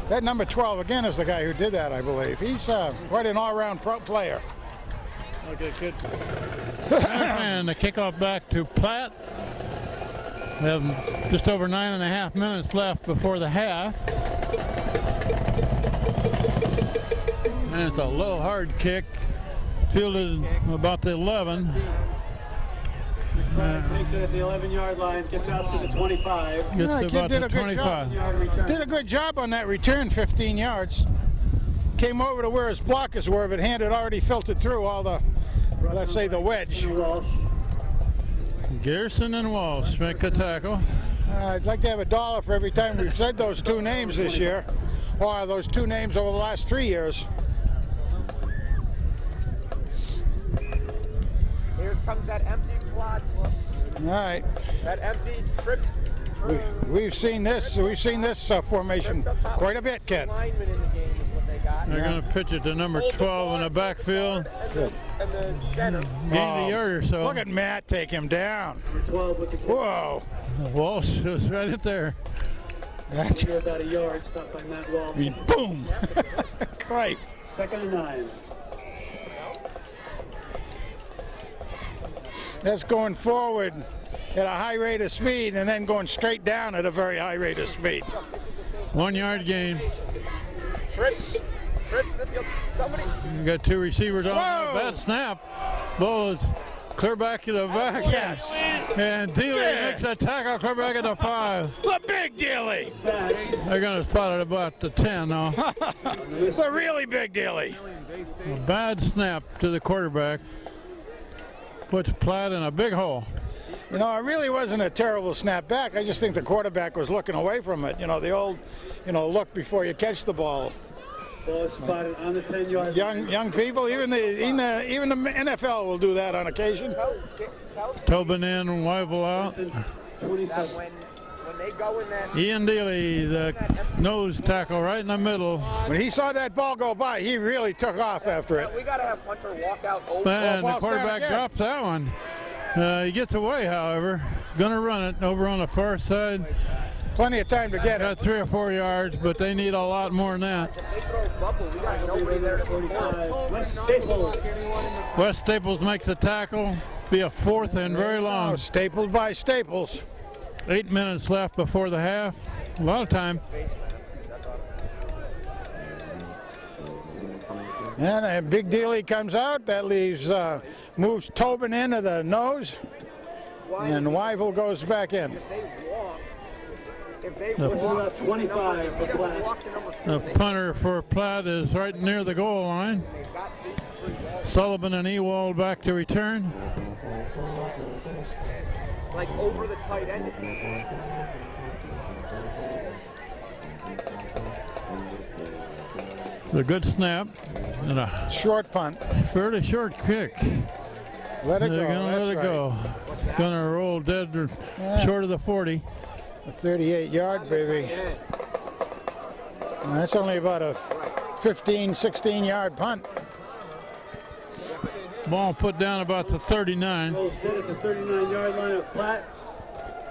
that number 12 again is the guy who did that, I believe. He's quite an all-round player. Okay, good. And the kickoff back to Platt. We have just over 9.5 minutes left before the half. And it's a low, hard kick, fielded about the 11. Takes it at the 11-yard line, gets out to the 25. Gets Yeah, to kid about did the a good 25. Yard return. Did a good job on that return, 15 yards. Came over to where his blockers were, but hand had already filtered through all the, let's say, the wedge. Walsh. Garrison and Walsh make the tackle. I'd like to have $1 for every time we've said those two names this year, or those two names over the last 3 years. Here comes that empty Platt. All right, That empty trip. we've seen this formation quite a bit, Ken. Lineman in the game is what they got. They're going to pitch it to number 12 in the backfield. And the center. Gained a yard or so. Look at Matt take him down. Number 12 with the kick. Whoa. Walsh was right in there. That's About a yard, stopped by Matt Walsh. boom. Great. Second and 9. That's going forward at a high rate of speed and then going straight down at a very high rate of speed. 1 yard gain. Trips the field. Somebody. You got two receivers on Whoa. bad snap. Ball is clear back to the back. Yes. And Dealey Yeah. makes a tackle, clear back at the 5. The big dilly. They're going to spot it about the 10 now. The really big dilly. A bad snap to the quarterback. Puts Platt in a big hole. You know, it really wasn't a terrible snap back. I just think the quarterback was looking away from it. You know, the old, look before you catch the ball. Ball spotted on the 10-yard line. Young people, even the NFL will do that on occasion. Tobin in, Wyville out. 27. When they go in that. Ian Dealey, the nose tackle right in the middle. When he saw that ball go by, he really took off after it. We got to have Hunter walk out over. And the ball's down quarterback again. drops that one. He gets away, however. Gonna run it over on the far side. Plenty of time to get Got it. 3 or 4 yards, but they need a lot more than that. They throw a bubble. We got nobody there to support. 45. West Staples. West Staples makes a tackle. Be a 4th and very long. Oh, stapled by Staples. 8 minutes left before the half. A lot of time. And a big dealie comes out. That leaves, moves Tobin into the nose. And Wyville goes back in. If they Looking about 25 for Platt. The punter for Platt is right near the goal line. Sullivan and Ewald back to return. like over the tight end. A good snap and a Short punt. fairly short kick. Let it They're go. going to let it That's go. It's going to roll dead or short of the 40. A 38-yard, baby. And that's only about a 15, 16-yard punt. Ball put down about the 39. Rolls dead at the 39-yard line of Platt.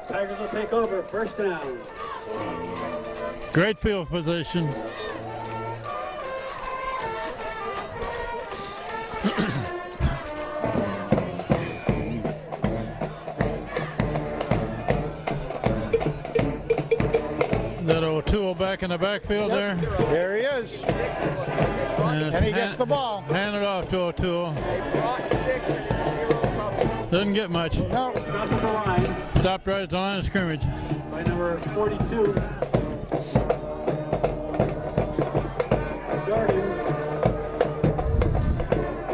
Tigers will take over. First down. Great field position. That O'Toole back in the backfield there. There he is. And he gets the ball. Hand it off to O'Toole. Doesn't get much. No. Drops the line Stopped right at the line of scrimmage. by number 42.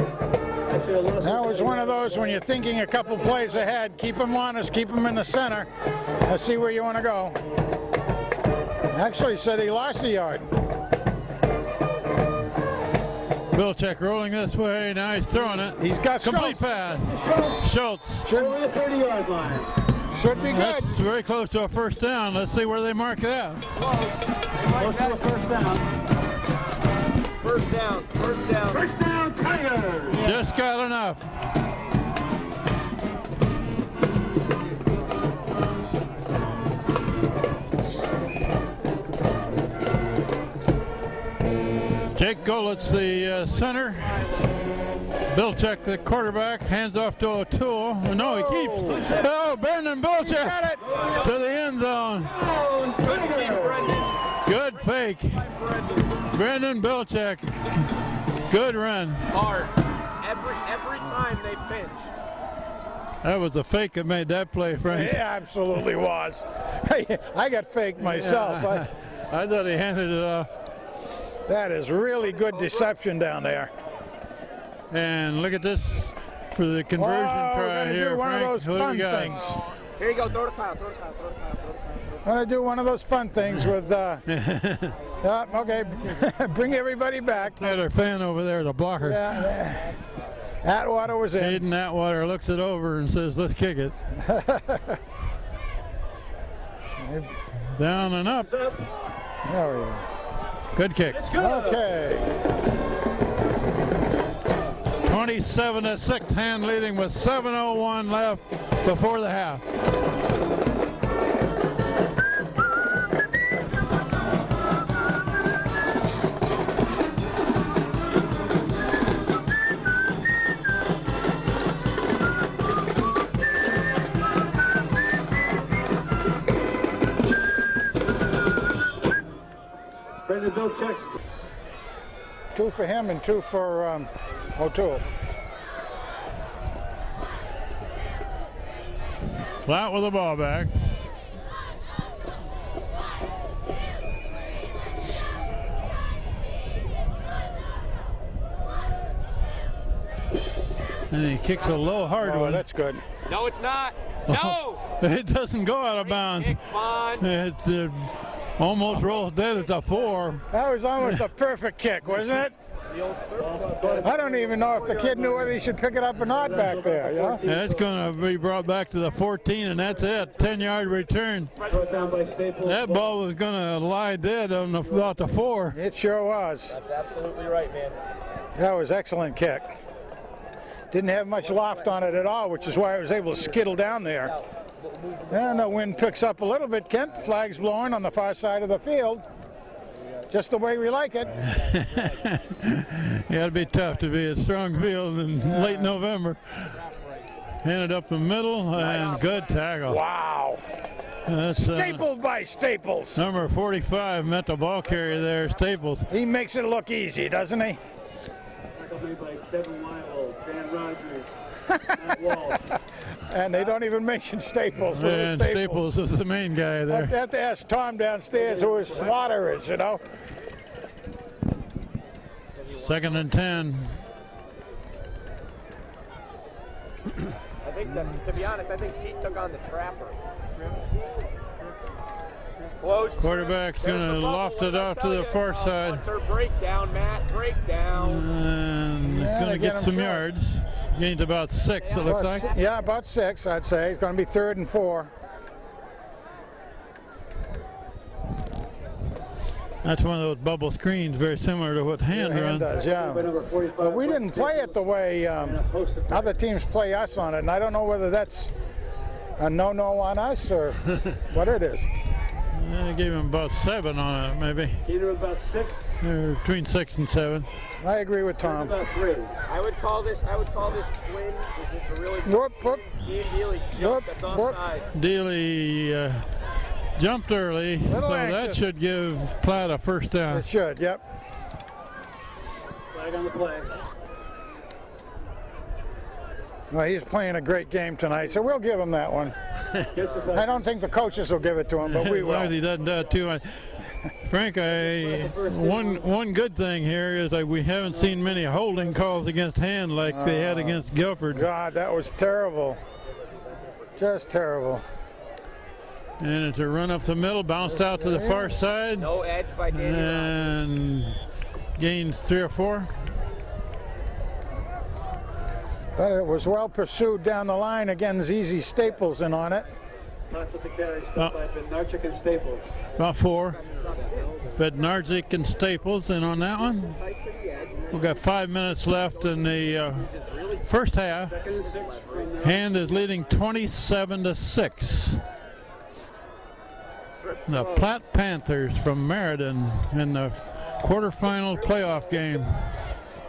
That was one of those when you're thinking a couple plays ahead, keep them honest, keep them in the center. Let's see where you want to go. Actually said he lost a yard. Bilchek rolling this way. Now he's throwing it. He's got Complete Schultz. pass. Schultz. Over the 30-yard line. Should be good. That's very close to a first down. Let's see where they mark that. Close to a first down. First down. First down. First down, Tigers. Just got enough. Jake Golitz, the center. Bilchek, the quarterback, hands off to O'Toole. No, he keeps. Oh, Brendan Bilchek to the end zone. Good fake. Brendan Bilchek. Good run. Hard. Every time they pinch. That was the fake that made that play, Frank. It absolutely was. Hey, I got faked myself. I thought he handed it off. That is really good deception down there. And look at this for the conversion Whoa, we're try gonna here, do one Frank. of those Who do we fun got? things. Here you go. Throw to Kyle. Throw to Kyle. Throw to Kyle. Throw to Kyle. I'm going to do one of those fun things with, okay, bring everybody back. Got our fan over there, the blocker. Yeah, Atwater was in. Hayden Atwater looks it over and says, let's kick it. Down and up. There we go. Good kick. Okay. 27-6, hand leading with 7:01 left before the half. Brendan Bilchek. 2 for him and 2 for O'Toole. Platt with the ball back. And he kicks a low, hard Oh, one. that's good. No, it's not. No. It doesn't go out of bounds. Kick, Vaughn. It almost rolls dead at the 4. That was almost a perfect kick, wasn't it? I don't even know if the kid knew whether he should pick it up or not back there, you know? Yeah, it's going to be brought back to the 14, and that's it. 10-yard return. Brought down by Staples. That ball was going to lie dead on about the 4. It sure was. That's absolutely right, man. That was excellent kick. Didn't have much loft on it at all, which is why I was able to skittle down there. And the wind picks up a little bit, Kent. Flag's blowing on the far side of the field. Just the way we like it. Yeah, it'd be tough to be at Strong Field in late November. Handed up the middle, and good tackle. Wow. That's Stapled by Staples. number 45 met the ball carrier there, Staples. He makes it look easy, doesn't he? Tackle made by Kevin Wild, Dan Rogers, Matt Walsh. And they don't even mention Staples. Who is And Staples is the main guy I'd there. have to ask Tom downstairs who his slaughter is, you know? 2nd and 10. I think that, to be honest, I think Pete took on the trapper. Close. Quarterback's There's going the to bubble, loft what it did I off to tell the you? far side. Hunter, breakdown, Matt, breakdown. And he's Yeah, going they to get get him some short. yards. Gains about 6, it looks like. Yeah, about 6, I'd say. It's going to be 3rd and 4. That's one of those bubble screens, very similar to what Hand runs. Does, yeah. But we didn't play it the way other teams play us on it, and I don't know whether that's a no-no on us or what it is. I gave him about 7 on it, maybe. Either about 6. Between 6 and 7. I agree with Tom. About 3. I would call this twins. It's just a really Whoop, whoop. Ian Dealey Whoop, jumped. That's whoop. offsides. Dealey jumped early, Little so that anxious. should give Platt a first down. It should, yep. Flag on the play. Well, he's playing a great game tonight, so we'll give him that one. I don't think the coaches will give it to him, but we As long as will. he doesn't do it too much. Frank, one good thing here is that we haven't seen many holding calls against Hand like they had against Guilford. God, that was terrible. Just terrible. And it's a run up the middle, bounced out to the far side, No edge by Danny Rogers. and gains 3 or 4. But it was well pursued down the line. Again, ZZ Staples in on it. Lots of the carry stuff by Bednarchik and Staples. About 4. Bednarczyk and Staples in on that one. We've got 5 minutes left in the first half. 2nd and 6 from the Hand is leading 27-6. The Platt Panthers from Meriden in the quarterfinal playoff game.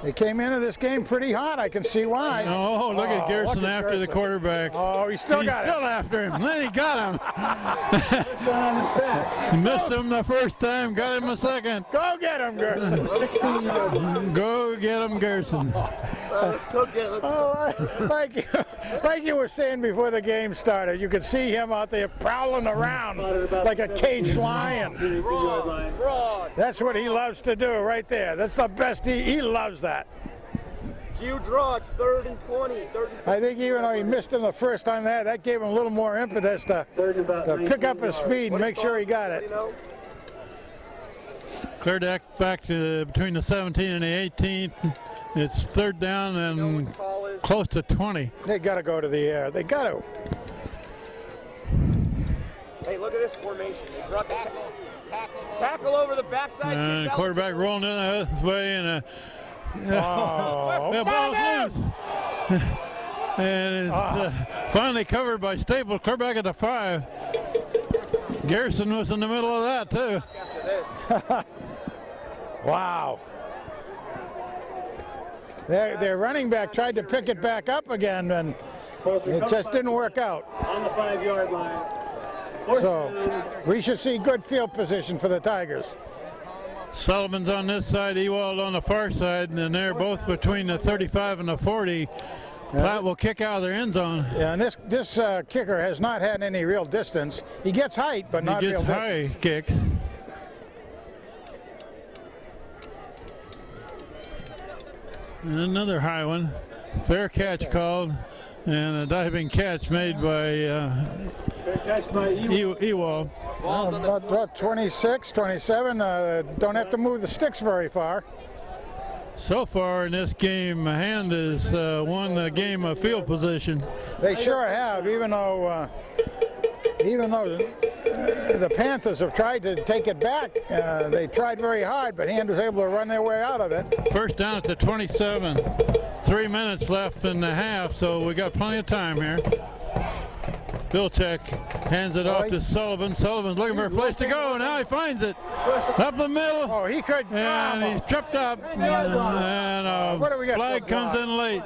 They came into this game pretty hot. I can see why. Oh, look at Garrison look at after the Garrison. quarterback. Oh, he still He's got still it. after him. Then he got him. on the sack. He missed him the first time, got him a second. Go get him, Gerson. 16 yards. Go get him, Garrison. Oh, like you were saying before the game started, you could see him out there prowling around like a caged lion. 18-yard line. Broad. That's what he loves to do right there. That's the best. He loves that. Cue draw. It's 3rd and 20. 3rd and I think even though he missed him the first time there, that gave him a little more impetus to 3rd and about pick up 19 his yards. speed and make sure he got it. Clear deck back to between the 17 and the 18. It's 3rd down and close to 20. They got to go to the air. They got to. Hey, look at this formation. They brought the tackle over the backside. And kicks out quarterback to- rolling in this way, and Oh, the ball's loose. And it's finally covered by Staples. Quarterback at the 5. Garrison was in the middle of that too. After this. wow. Their running back tried to pick it back up again, and it just didn't work out. On the 5-yard line. 4th So down. we should see good field position for the Tigers. Sullivan's on this side, Ewald on the far side, and they're both between the 35 and the 40. Platt will kick out of their end zone. Yeah, and this kicker has not had any real distance. He gets height, but He not real gets distance. high kicks. And another high one. Fair catch called, and a diving catch made by Fair catch by Ewald. Ball's on the About 26, 27. Don't have to move the sticks very far. So far in this game, Hand has won the game of field position. They sure have, even though the Panthers have tried to take it back. They tried very hard, but Hand was able to run their way out of it. First down at the 27. 3 minutes left in the half, so we got plenty of time here. Bilczek hands it off to Sullivan. Sullivan's looking for a place to go. Now he finds it. Up the middle. Oh, he could. And he's tripped up. And What do we got flag for comes block? in late.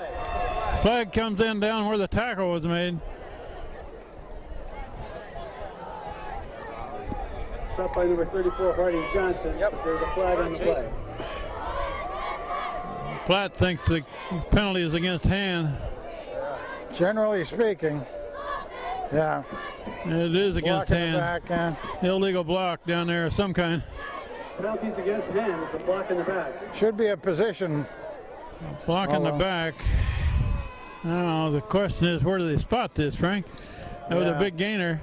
Flag comes in down where the tackle was made. Stopped by number 34, Hardy Johnson. Yep. There's a flag on the play. Platt thinks the penalty is against Hand. Generally speaking, yeah. It is against Block in the Hand. back, Illegal block down there of some kind. Penalties against Hand. The block in the back. should be a position. Block in the well. back. Now the question is, where do they spot this, Frank? That was a Yeah. big gainer.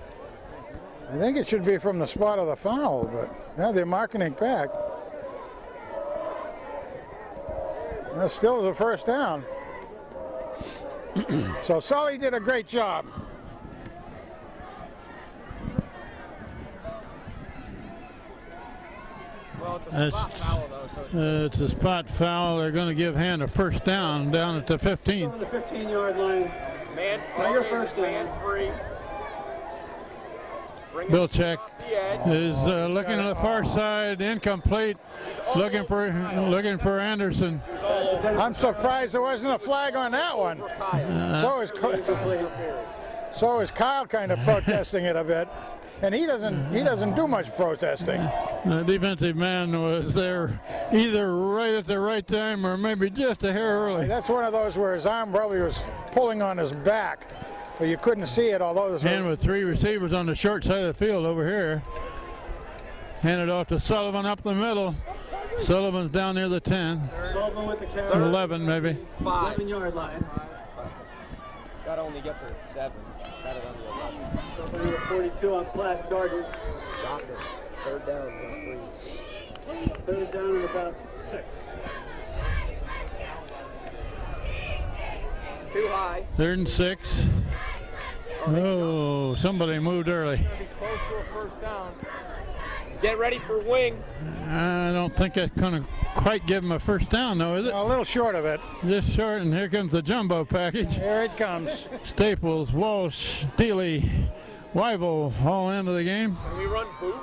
I think it should be from the spot of the foul, but yeah, they're marking it back. That still is a first down. So Sully did a great job. Well, it's a spot foul, though. So It's a spot foul. They're going to give Hand a first down at the 15. On the 15-yard line. man, Tiger first man free. Bilchek is looking to the far side, incomplete. Looking for Anderson. I'm surprised there wasn't a flag on that one. So is Kyle kind of protesting it a bit, and he doesn't do much protesting. The defensive man was there either right at the right time or maybe just a hair early. That's one of those where his arm probably was pulling on his back, but you couldn't see it. Although there's And with three receivers on the short side of the field over here. Handed off to Sullivan up the middle. Sullivan's down near the 10. Sullivan with the carry. 11 maybe. 11-yard line. Got to only get to the 7. Got it on the 11. Sullivan with 42 on Platt, guarded. Got it. Third down, no free. Third down and about 6. Too high. 3rd and 6. Oh, somebody moved early. Be close to a first down. Get ready for wing. I don't think that's going to quite give him a first down, though, is it? a little short of it. Just short, and here comes the jumbo package. Here it comes. Staples, Walsh, Steely, Wyville all into the game. Can we run boot?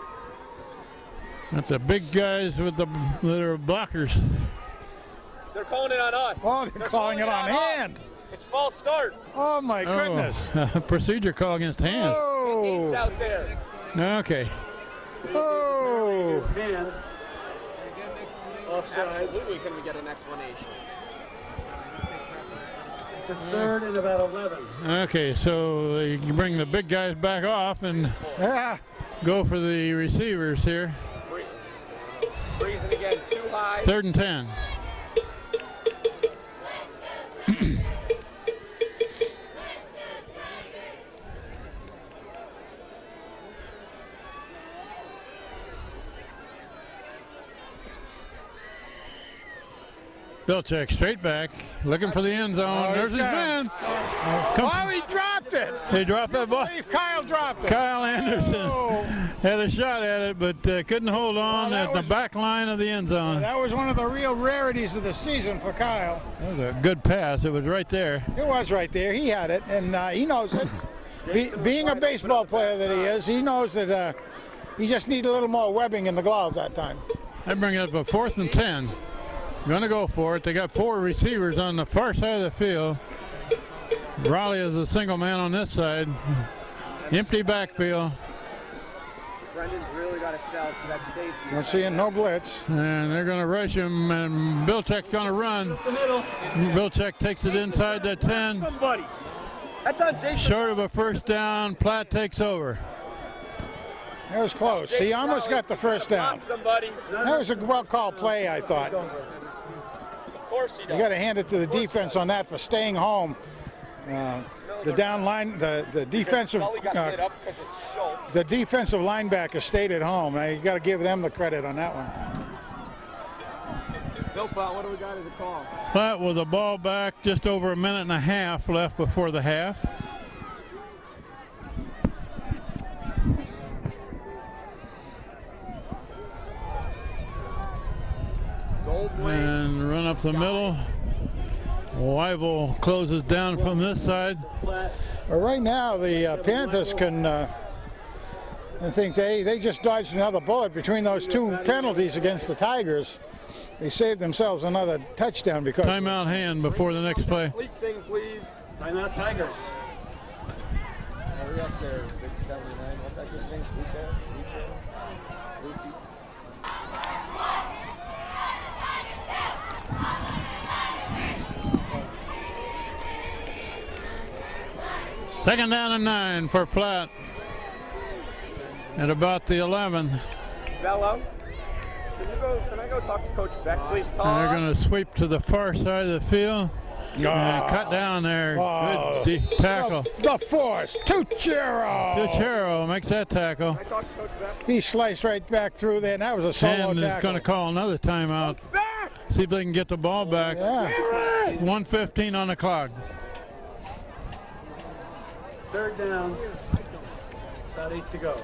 Got the big guys with that are blockers. They're calling it on us. Oh, they're calling it on Hand. It's false start. Oh my goodness. Oh, procedure call against Hand. East Oh. out there. Okay. Oh. Hand. Offside. Absolutely, can we get an explanation? The 3rd and about 11. Okay, so you can bring the big guys back off and Yeah. go for the receivers here. Freezing again, too high. 3rd and 10. Bilchek straight back, looking for the end zone. Oh, There's he's his got man. Oh, he dropped it. He dropped that ball. Kyle dropped it. Kyle Anderson Oh. had a shot at it, but couldn't hold on Well, at the back line of the end zone. That was one of the real rarities of the season for Kyle. That was a good pass. It was right there. It was right there. He had it, and he knows it. Being a baseball player that he is, he knows that he just needed a little more webbing in the glove that time. They bring it up a 4th and 10. Gonna go for it. They got 4 receivers on the far side of the field. Raleigh is a single man on this side. Empty backfield. Brendan's really got to sell to that safety. We're seeing no blitz. And they're gonna rush him, and Bilchek's gonna run. The middle. Bilchek takes it inside the 10. Somebody. That's on Jason. Short of a first down. Platt takes over. That was close. He almost got the first down. Somebody. That was a well-called play, I thought. Of course he You does. got to hand it to the defense on that for staying home. The down line, the defensive, Sully got lit up because it's Schultz. the defensive linebacker stayed at home. You got to give them the credit on that one. Phil Platt, what do we got as a call? Platt with the ball back, just over a minute and a half left before the half. And run up the middle. Wyville closes down from this side. Platt. Well, right now, the Panthers can. I think they just dodged another bullet between those 2 penalties against the Tigers. They saved themselves another touchdown because. Timeout Hand before the next play. Complete thing, please. Timeout Tiger. Hurry up there, big 79. What's that kid's name? Luca? Luca? Second down and 9 for Platt at about the 11. Bello, can I go talk to Coach Beck, please? And they're going to sweep to the far side of the field. And cut down there. Oh. Good tackle. The force. Tuchero. Tuchero makes that tackle. He sliced right back through there, and that was a solo And is tackle. going to call another timeout. See if they can get the ball back. Yeah. 1:15 on the clock. Third down. About 8 to go.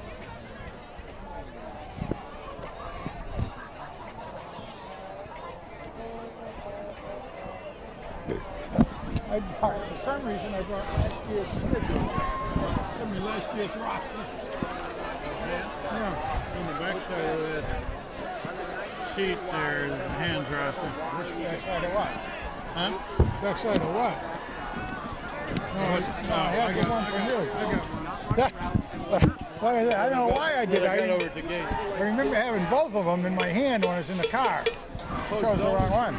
For some reason, I brought last year's schedule. I mean, last year's roster. Yeah. On the backside of that sheet there, the hand roster. Which backside of what? Huh? Backside of what? No, I have the one from you. What is that? I don't know why I did. I got over at the gate. I remember having both of them in my hand when I was in the car. I chose the wrong one.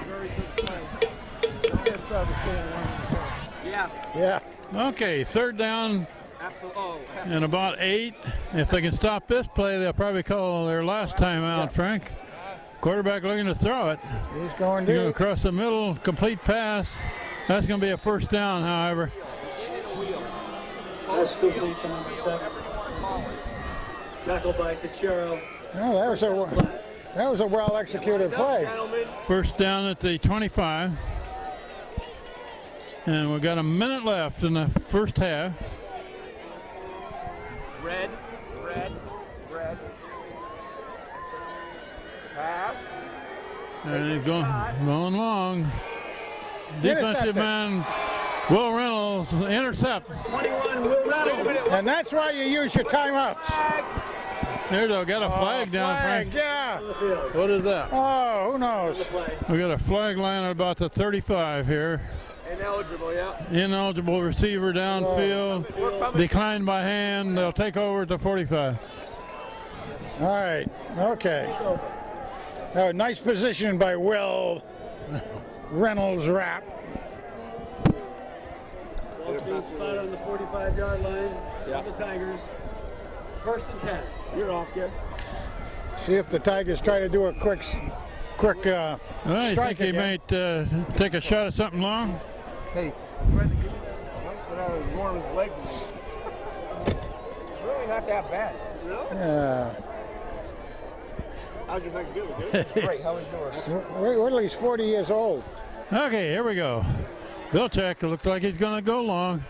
Yeah. Okay, third down Absolutely. and about 8. If they can stop this play, they'll probably call their last timeout, Frank. Quarterback looking to throw it. He's going Go deep. across the middle, complete pass. That's going to be a first down, however. That's complete to number 7. Tackle by Tuchero. Oh, that was a well executed play. First down at the 25. And we've got a minute left in the first half. Red. Pass. And he's going long. Defensive Intercepted. man, Will Reynolds, intercept. 21, Will Reynolds. And that's why you use your timeouts. There they got a flag down, Flag, Frank. yeah. On the field. What is that? Oh, who knows? Play. We got a flag line at about the 35 here. Ineligible, yeah. Ineligible receiver downfield. Declined by hand. They'll take over at the 45. All right, okay. Oh, nice position by Will Reynolds Rapp. Ball's being spotted on the 45-yard line. Yeah. The Tigers. First and 10. You're off, kid. See if the Tigers try to do a quick Well, you strike think he again. might take a shot at something long? Hey. Warm his legs. It's really not that bad. Yeah. How's your Thanksgiving, dude? Great. How was yours? We're at least 40 years old. Okay, here we go. Belichick looks like he's going to go long.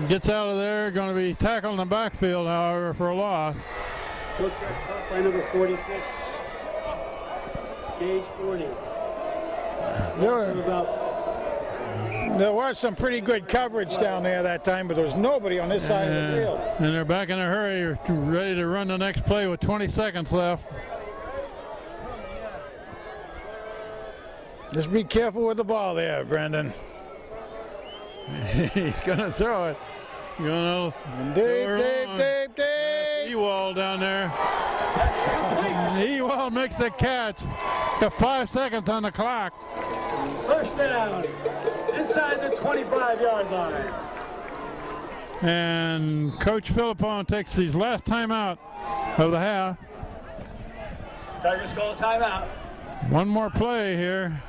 Gets out of there, going to be tackled in the backfield, however, for a loss. Coach got caught by number 46. Gage 40. There was some pretty good coverage down there that time, but there was nobody on this side of the field. And they're back in a hurry, ready to run the next play with 20 seconds left. Just be careful with the ball there, Brendan. He's going to throw it. Going to Deep. Ewald down there. Ewald makes the catch. The 5 seconds on the clock. First down. Inside the 25-yard line. And Coach Philippone takes his last timeout of the half. Tigers call timeout. One more play here.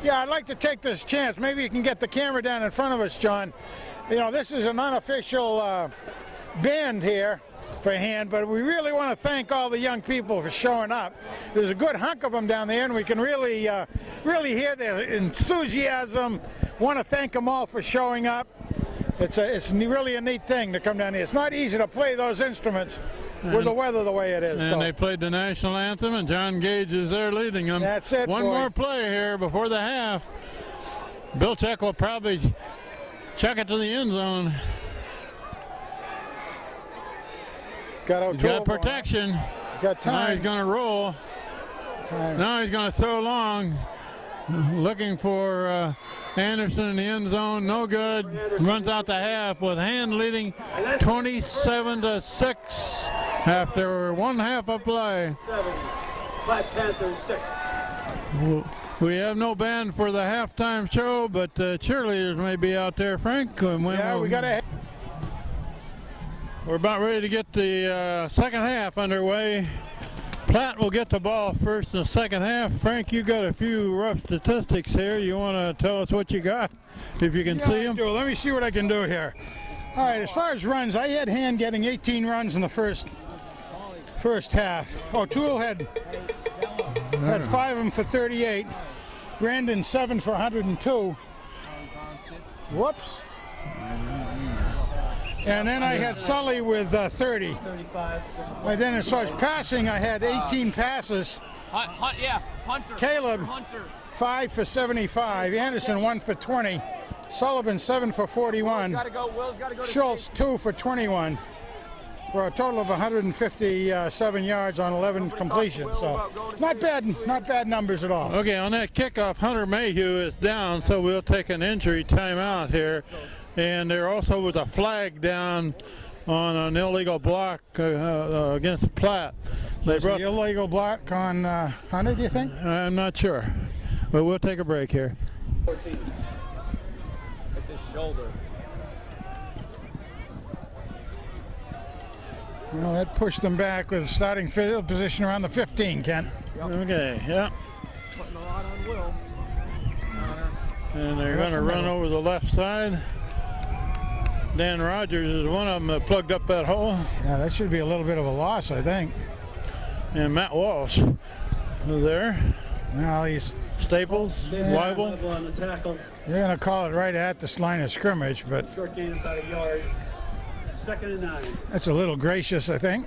Yeah, I'd like to take this chance. Maybe you can get the camera down in front of us, John. You know, this is an unofficial band here for hand, but we really want to thank all the young people for showing up. There's a good hunk of them down there, and we can really hear their enthusiasm. Want to thank them all for showing up. It's really a neat thing to come down here. It's not easy to play those instruments with the weather the way it is. And they played the national anthem, and John Gage is there leading them. That's it, One boy. more play here before the half. Belichick will probably chuck it to the end zone. He's got protection. Got Now time. he's going to roll. Now he's going to throw long. Looking for Anderson in the end zone. No good. Runs out the half with hand leading 27-6 after one half of play. 7. Platt Panthers 6. We have no band for the halftime show, but cheerleaders may be out there, Frank. And Yeah, we got to. We're about ready to get the second half underway. Platt will get the ball first in the second half. Frank, you got a few rough statistics here. You want to tell us what you got, if you can see them? Let me see what I can do here. All right, as far as runs, I had Hand getting 18 runs in the first half. Oh, Toole had 5 of them for 38. Brandon 7 for 102. Whoops. And then I had Sully with 30. And then as far as passing, I had 18 passes. Hunter. Caleb, Hunter. 5 for 75. Anderson, 1 for 20. Sullivan, 7 for 41. Will's gotta go to Schultz, 2 for 21. For a total of 157 yards on 11 completions. So not bad numbers at all. Okay, on that kickoff, Hunter Mayhew is down, so we'll take an injury timeout here. And there also was a flag down on an illegal block against Platt. They brought the illegal block on Hunter, do you think? I'm not sure, but we'll take a break here. 14. It's his shoulder. Well, that pushed them back with starting field position around the 15, Kent. Yep. Okay, yeah. Putting a lot on Will. And they're going to run over the left side. Dan Rogers is one of them that plugged up that hole. Yeah, that should be a little bit of a loss, I think. And Matt Walsh is there. Well, he's Staples, Weibel. On the tackle. They're going to call it right at this line of scrimmage, but Short gain about a yard. 2nd and 9. that's a little gracious, I think.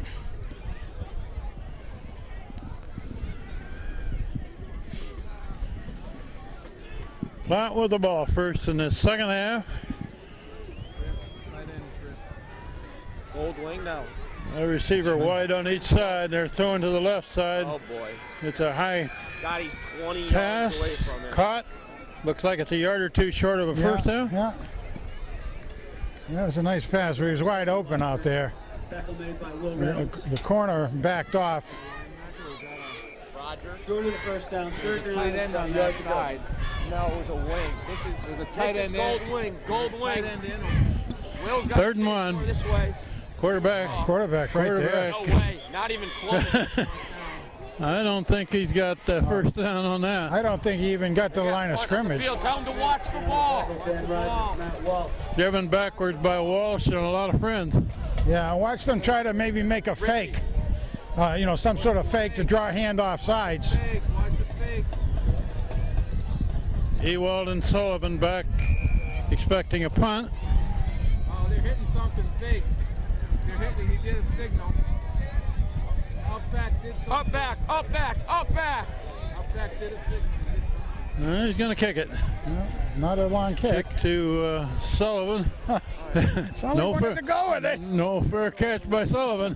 Platt with the ball first in the second half. Gold wing now. A receiver wide on each side. They're throwing to the left side. Oh boy. It's a high Scotty's 20 yards away pass. from him. Caught. Looks like it's a yard or two short of a first down. Yeah. That was a nice pass, but he was wide open out there. Tackle made by Will Reynolds. The corner backed off. Roger. Short of the first down. 3rd down. Tight end on that side. No, it was a wing. This is the tight end. Gold wing. Gold wing. Will's got 3rd and 1. this way. Quarterback. Quarterback right there. No way. Not even close. I don't think he's got first down on that. I don't think he even got to the line of scrimmage. Tell him to watch the ball. Dan Rogers, Matt Walsh. Driven backwards by Walsh and a lot of friends. Yeah, watch them try to maybe make a fake. Some sort of fake to draw a hand off sides. Watch the fake. Ewald and Sullivan back, expecting a punt. Oh, they're hitting something fake. They're hitting. He did a signal. Up back. Up back did a signal. He's going to kick it. No, not a long kick. Kick to Sullivan. Sullivan wanted to go with it. No fair catch by Sullivan.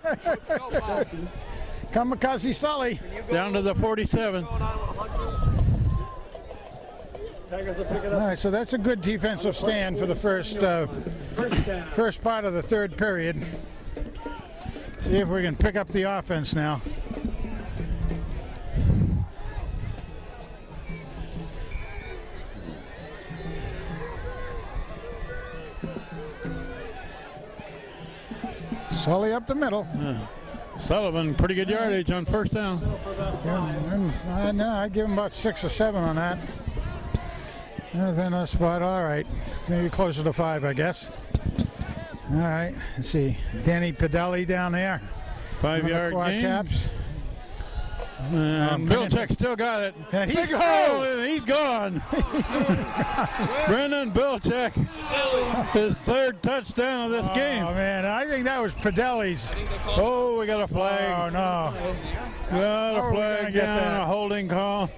Kamikaze Sully. Down to the 47. Tigers will pick it All up. right, so that's a good defensive stand for the first part of the 3rd period. See if we can pick up the offense now. Sully up the middle. Sullivan, pretty good yardage on first down. I'd give him about 6 or 7 on that. That'd been a spot. All right, maybe closer to 5, I guess. All right, let's see. Danny Pedelli down there. 5-yard gain. Caps. Bilchek still got it. And Big hole, and he's gone. Brendan Bilchek, his 3rd touchdown of this game. Oh, man, I think that was Pedelli's. Oh, we got a flag. Oh, no. Got a flag get down, that? a holding call.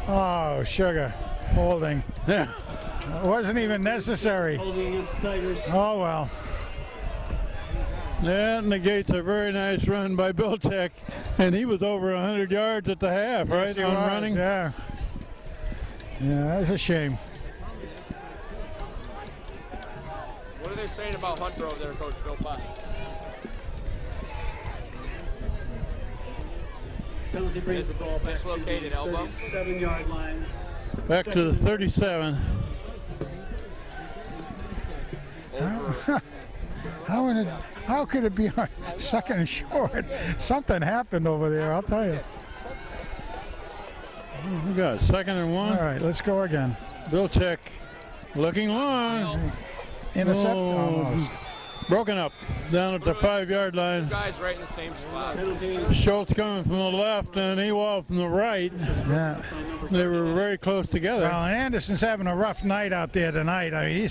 Oh, sugar. Holding. Yeah. It wasn't even necessary. Holding against the Tigers. Oh, well. That negates a very nice run by Bilchek, and he was over 100 yards at the half, right, Yes, he on was, running? Yeah. Yeah, that's a shame. What are they saying about Hunter over there, Coach Phil Platt? Penalty brings the ball back Dislocated to the elbow. 37-yard line. Back to the 37. How could it be on second and short? Something happened over there, I'll tell you. We got 2nd and 1. All right, let's go again. Vilcek looking long. Intercept Oh. almost. Broken up down at the 5-yard line. Guys right in the same spot. Schultz coming from the left and Ewald from the right. Yeah. They were very close together. Well, and Anderson's having a rough night out there tonight. I mean,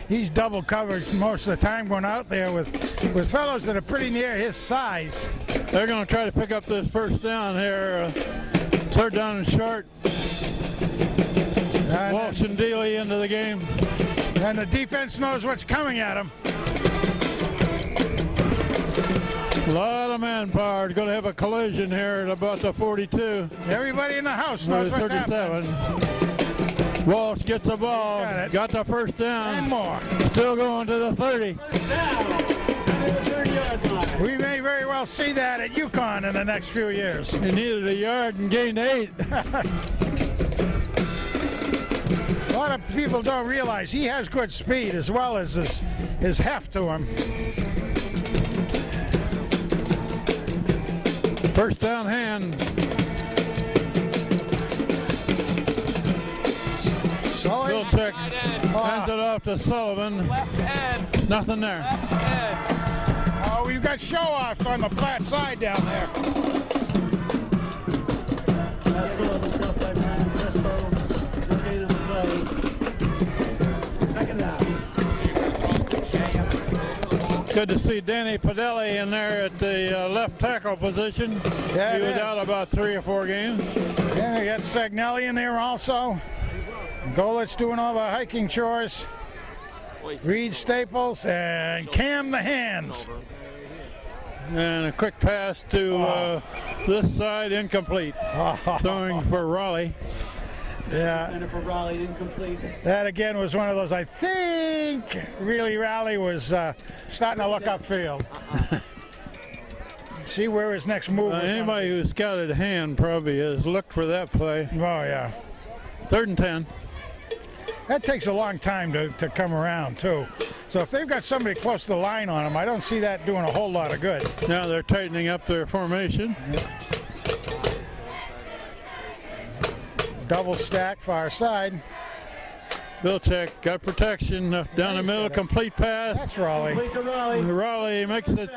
he's double covered most of the time going out there with fellows that are pretty near his size. They're going to try to pick up this first down here. 3rd down and short. Walsh and Dealey into the game. And the defense knows what's coming at them. A lot of manpower. Going to have a collision here at about the 42. Everybody in the house knows what's happening. 37. Walsh gets the ball. Got the first down. And more. Still going to the 30. We may very well see that at UConn in the next few years. He needed a yard and gained 8. A lot of people don't realize he has good speed as well as his heft to him. First down hand. Sully. Vilcek hands it off to Sullivan. Left end. Nothing there. Left end. Oh, we've got show-offs on the Platt side down there. That's all the stuff by Brandon Crespo. No gain on the play. Second down. Good to see Danny Padelli in there at the left tackle position. Yeah, He it was is. out about 3 or 4 games. Yeah, we got Sagnelli in there also. Golitz doing all the hiking chores. Reed Staples and Cam the Hands. And a quick pass to this side, incomplete. Throwing for Raleigh. Yeah, Center for Raleigh, incomplete. that again was one of those, I think, really Raleigh was starting to look upfield. See where his next move was. Anybody who scouted hand probably has looked for that play. Oh, yeah. 3rd and 10. That takes a long time to come around, too. So if they've got somebody close to the line on them, I don't see that doing a whole lot of good. Now they're tightening up their formation. Double stack, far side. Vilcek got protection down the middle, complete pass. That's Raleigh. Complete to Raleigh. Raleigh makes the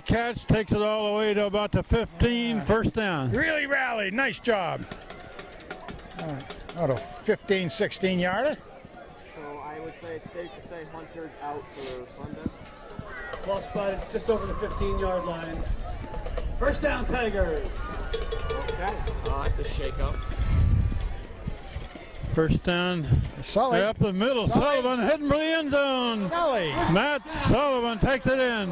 catch, takes it all the way to about the 15, first down. Really Raleigh, nice job. About a 15, 16 yarder. So I would say it's safe to say Hunter's out for Sunday. Ball spotted just over the 15-yard line. First down, Tigers. Okay. It's a shake-up. First down. Sully. Up the middle. Sullivan heading for the end zone. Sully. Matt Sullivan takes it in.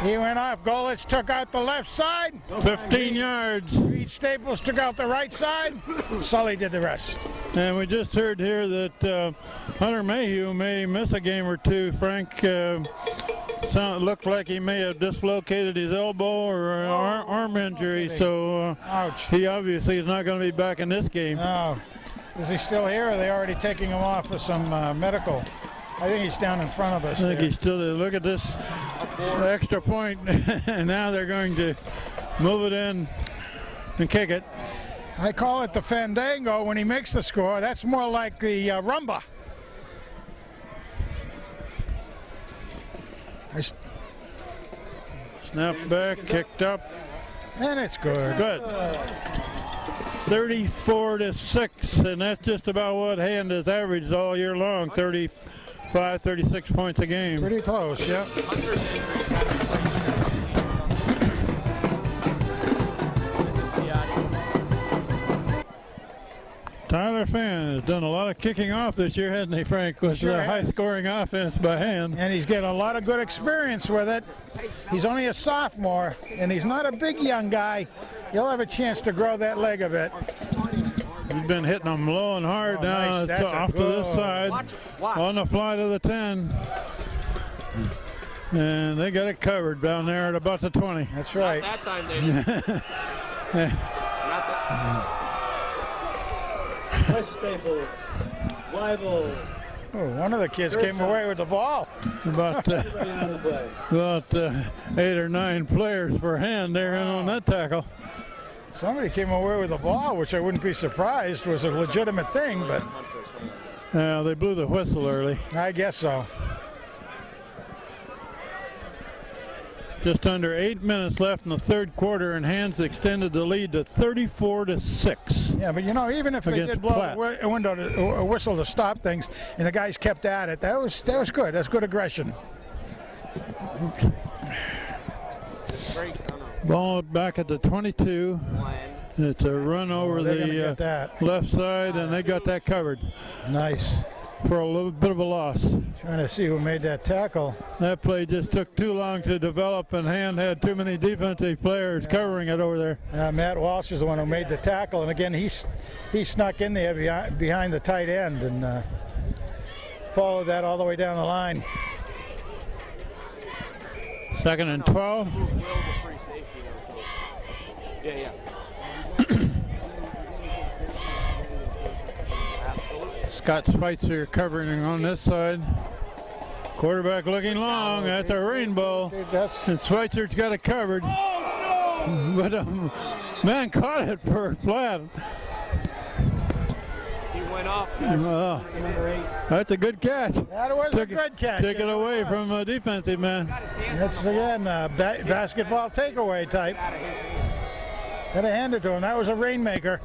He went off. Golitz took out the left side. 15 yards. Reed Staples took out the right side. Sully did the rest. And we just heard here that Hunter Mayhew may miss a game or two. Frank looked like he may have dislocated his elbow or an arm injury. So Ouch. he obviously is not going to be back in this game. Oh, is he still here? Or are they already taking him off for some medical? I think he's down in front of us. I think there. he's still there. Look at this extra point. And now they're going to move it in and kick it. I call it the Fandango when he makes the score. That's more like the rumba. Snap back, kicked up. And it's good. Good. 34-6, and that's just about what Hand has averaged all year long. 35, 36 points a game. Pretty close, yeah. Tyler Fan has done a lot of kicking off this year, hasn't he, Frank, with Sure the has. high-scoring offense by Hand. And he's getting a lot of good experience with it. He's only a sophomore, and he's not a big young guy. He'll have a chance to grow that leg a bit. He's been hitting them low and hard Oh, now nice. That's off a to this good- side. Watch. On the fly to the 10. And they got it covered down there at about the 20. That's right. Not that time they didn't. Not that. West Staples, Weibel, Oh, one of the kids came away with the ball. About everybody on the play. about 8 or 9 players for hand there in on that tackle. Somebody came away with the ball, which I wouldn't be surprised was a legitimate thing, but They blew the whistle early. I guess so. Just under 8 minutes left in the third quarter, and Hands extended the lead to 34-6. Yeah, but you know, even if they Against did blow Platt. a whistle to stop things, and the guys kept at it, that was good. That's good aggression. Break. Oh, no. Ball back at the 22. It's a run over they're gonna the get that. left side, and they got that covered Nice. for a little bit of a loss. Trying to see who made that tackle. That play just took too long to develop, and Hand had too many defensive players covering it over there. Matt Walsh is the one who made the tackle, and again, he snuck in there behind the tight end and followed that all the way down the line. 2nd and 12. Yeah. Scott Schweitzer covering on this side. Quarterback looking long. That's a rainbow. And Schweitzer's got it covered. But man caught it for Platt. He went up. Number 8. That's a good catch. That was a good catch. Took it away from a defensive man. That's again basketball takeaway type. Gotta hand it to him. That was a rainmaker.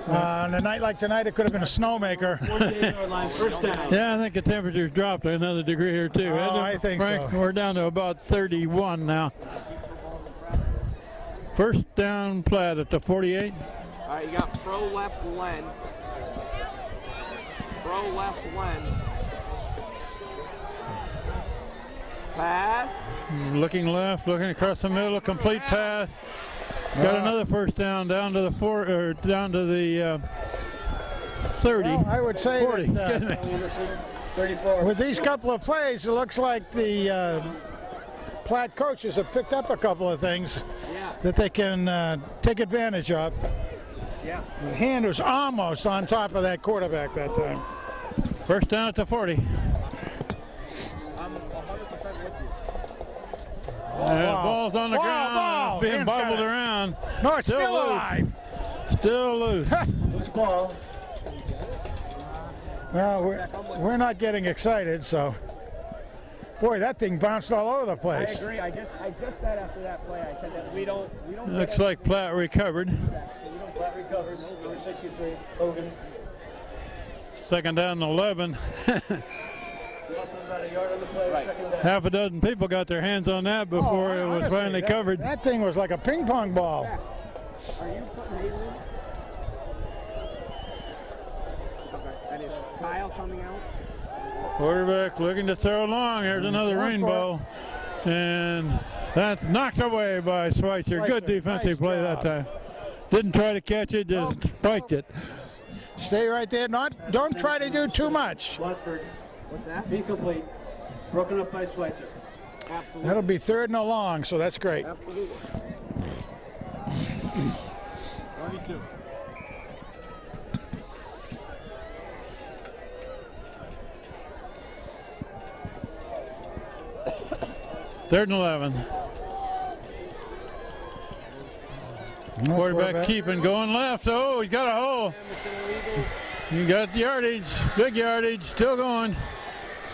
On a night like tonight, it could have been a snowmaker. 48-yard line, first down. Yeah, I think the temperature's dropped another degree or two. Oh, I think Frank, so. We're down to about 31 now. First down, Platt at the 48. All right, you got pro left Len. Pro left Len. Pass. Looking left, looking across the middle, complete pass. Got another first down down to the 30. Well, I would say 40. that, Excuse me. 34. with these couple of plays, it looks like the Platt coaches have picked up a couple of things that they can take advantage of. Yeah. The hand was almost on top of that quarterback that time. First down at the 40. I'm 100% with you. And wow. ball's on the Wow, ground. ball. It's being Hand's got bobbled it. around. No, it's still loose. alive. Still loose. Loose ball. Well, we're not getting excited, so. Boy, that thing bounced all over the I place. agree. I just said after that play, I said that we don't. Looks like Platt recovered. Platt recovers. Number 63, Hogan. Second down and 11. We lost about a yard on the play. Second down. Half a dozen people got their hands on that before it was Honestly, finally covered. That thing was like a ping pong ball. Are you putting Haley? Okay. And is Kyle coming out? Quarterback looking to throw long. Here's another Going for rainbow. And that's knocked away by Schweitzer. Good defensive nice play job. that time. Didn't try to catch it, just spiked it. Stay right there. Don't try to do too much. Watford. What's that? Incomplete. Broken up by Schweitzer. Absolutely. That'll be 3rd and long, so that's great. Absolutely. 22. Third and 11. Quarterback keeping, going left. Oh, he got a hole. You got yardage, big yardage, still going.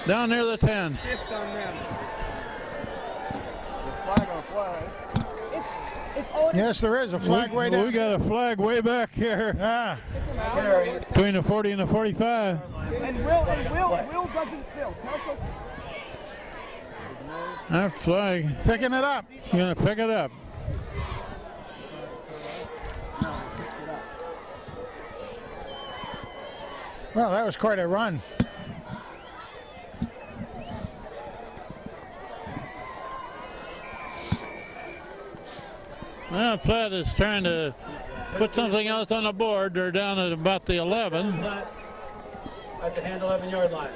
Down near the 10. Shift on them. Yes, there is a flag way down. We got a flag way back here Ah, between the 40 and the 45. And Will doesn't fill. Tell Coach. That flag, picking it up. you're going to pick it up. Well, that was quite a run. Well, Platt is trying to put something else on the board. They're down at about the 11. Platt at the hand 11-yard line.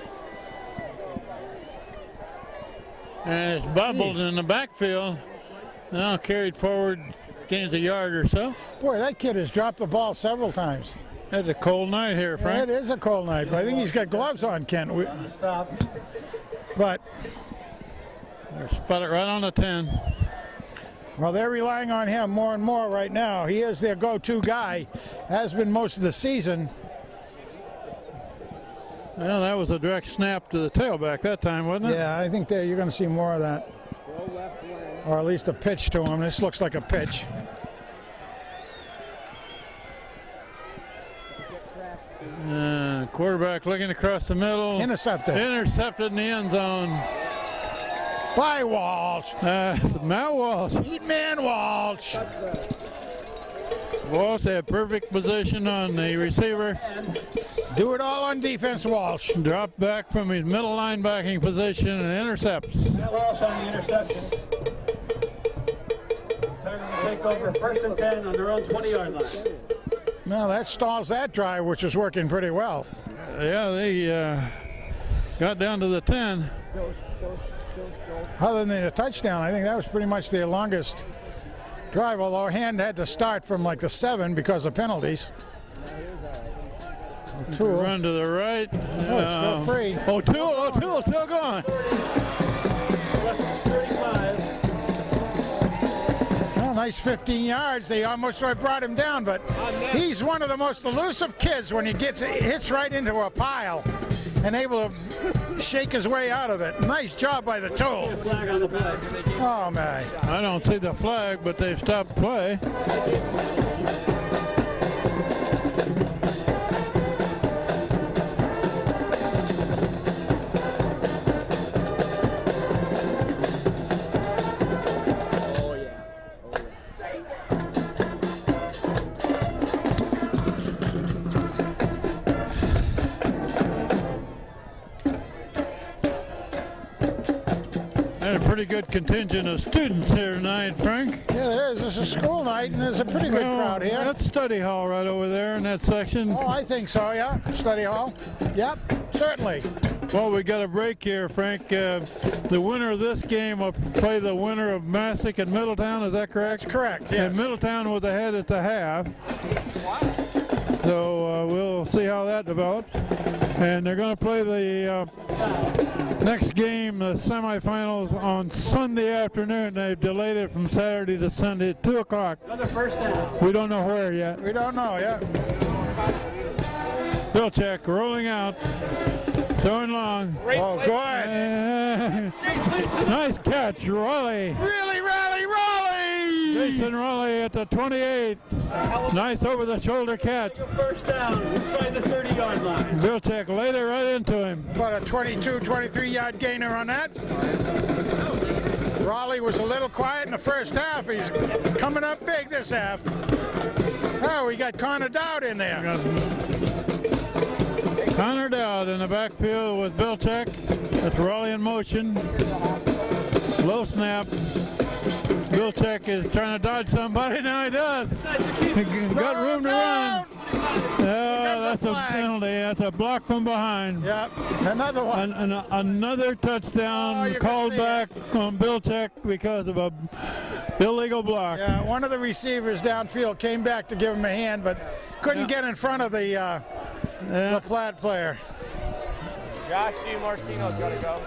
And it's bubbled in the backfield. Now carried forward, gains a yard or so. Boy, that kid has dropped the ball several times. It's a cold night here, Yeah, Frank. it is a cold night, but I think he's got gloves on, Kent. But, They're spot it right on the 10. well, they're relying on him more and more right now. He is their go-to guy, has been most of the season. Well, that was a direct snap to the tailback that time, wasn't it? Yeah, I think that you're going to see more of that. Or at least a pitch to him. This looks like a pitch. Quarterback looking across the middle. Intercepted. Intercepted in the end zone. By Walsh. Matt Walsh. Eat man Walsh. Walsh had perfect position on the receiver. Do it all on defense, Walsh. Dropped back from his middle linebacking position and intercepts. Matt Walsh on the interception. Tigers will take over 1st and 10 on their own 20-yard line. Now that stalls that drive, which was working pretty well. Yeah, they got down to the 10. Other than a touchdown, I think that was pretty much their longest drive, although Hand had to start from like the 7 because of penalties. O'Toole. Run to the right. Oh, it's still free. O'Toole still going. Well, nice 15 yards. They almost brought him down, but he's one of the most elusive kids when he hits right into a pile and able to shake his way out of it. Nice job by the Tool. Oh, man. I don't see the flag, but they've stopped play. Pretty good contingent of students here tonight, Frank. Yeah, there is. This is school night, and there's a pretty good crowd here. That's study hall right over there in that section. Oh, I think so, yeah. Study hall. Yep, certainly. Well, we got a break here, Frank. The winner of this game will play the winner of Massac and Middletown, is that correct? That's correct, yes. And Middletown was ahead at the half. So we'll see how that develops. And they're going to play the next game, the semifinals, on Sunday afternoon. They've delayed it from Saturday to Sunday at 2 o'clock. Another first down. We don't know where yet. We don't know, yeah. Bilchek rolling out, throwing long. Oh, good. Nice catch, Raleigh. Really, Raleigh! Jason Raleigh at the 28. Nice over-the-shoulder catch. First down inside the 30-yard line. Bilchek laid it right into him. About a 22, 23-yard gainer on that. Raleigh was a little quiet in the first half. He's coming up big this half. Oh, we got Connor Dowd in there. Connor Dowd in the backfield with Bilchek. That's Raleigh in motion. Low snap. Bilchek is trying to dodge somebody. Now he does. Got room to run. That's a penalty. That's a block from behind. Yep, another one. Another touchdown called back on Bilchek because of a illegal block. Yeah, one of the receivers downfield came back to give him a hand, but couldn't get in front of the Platt player. Josh DiMartino's got to go.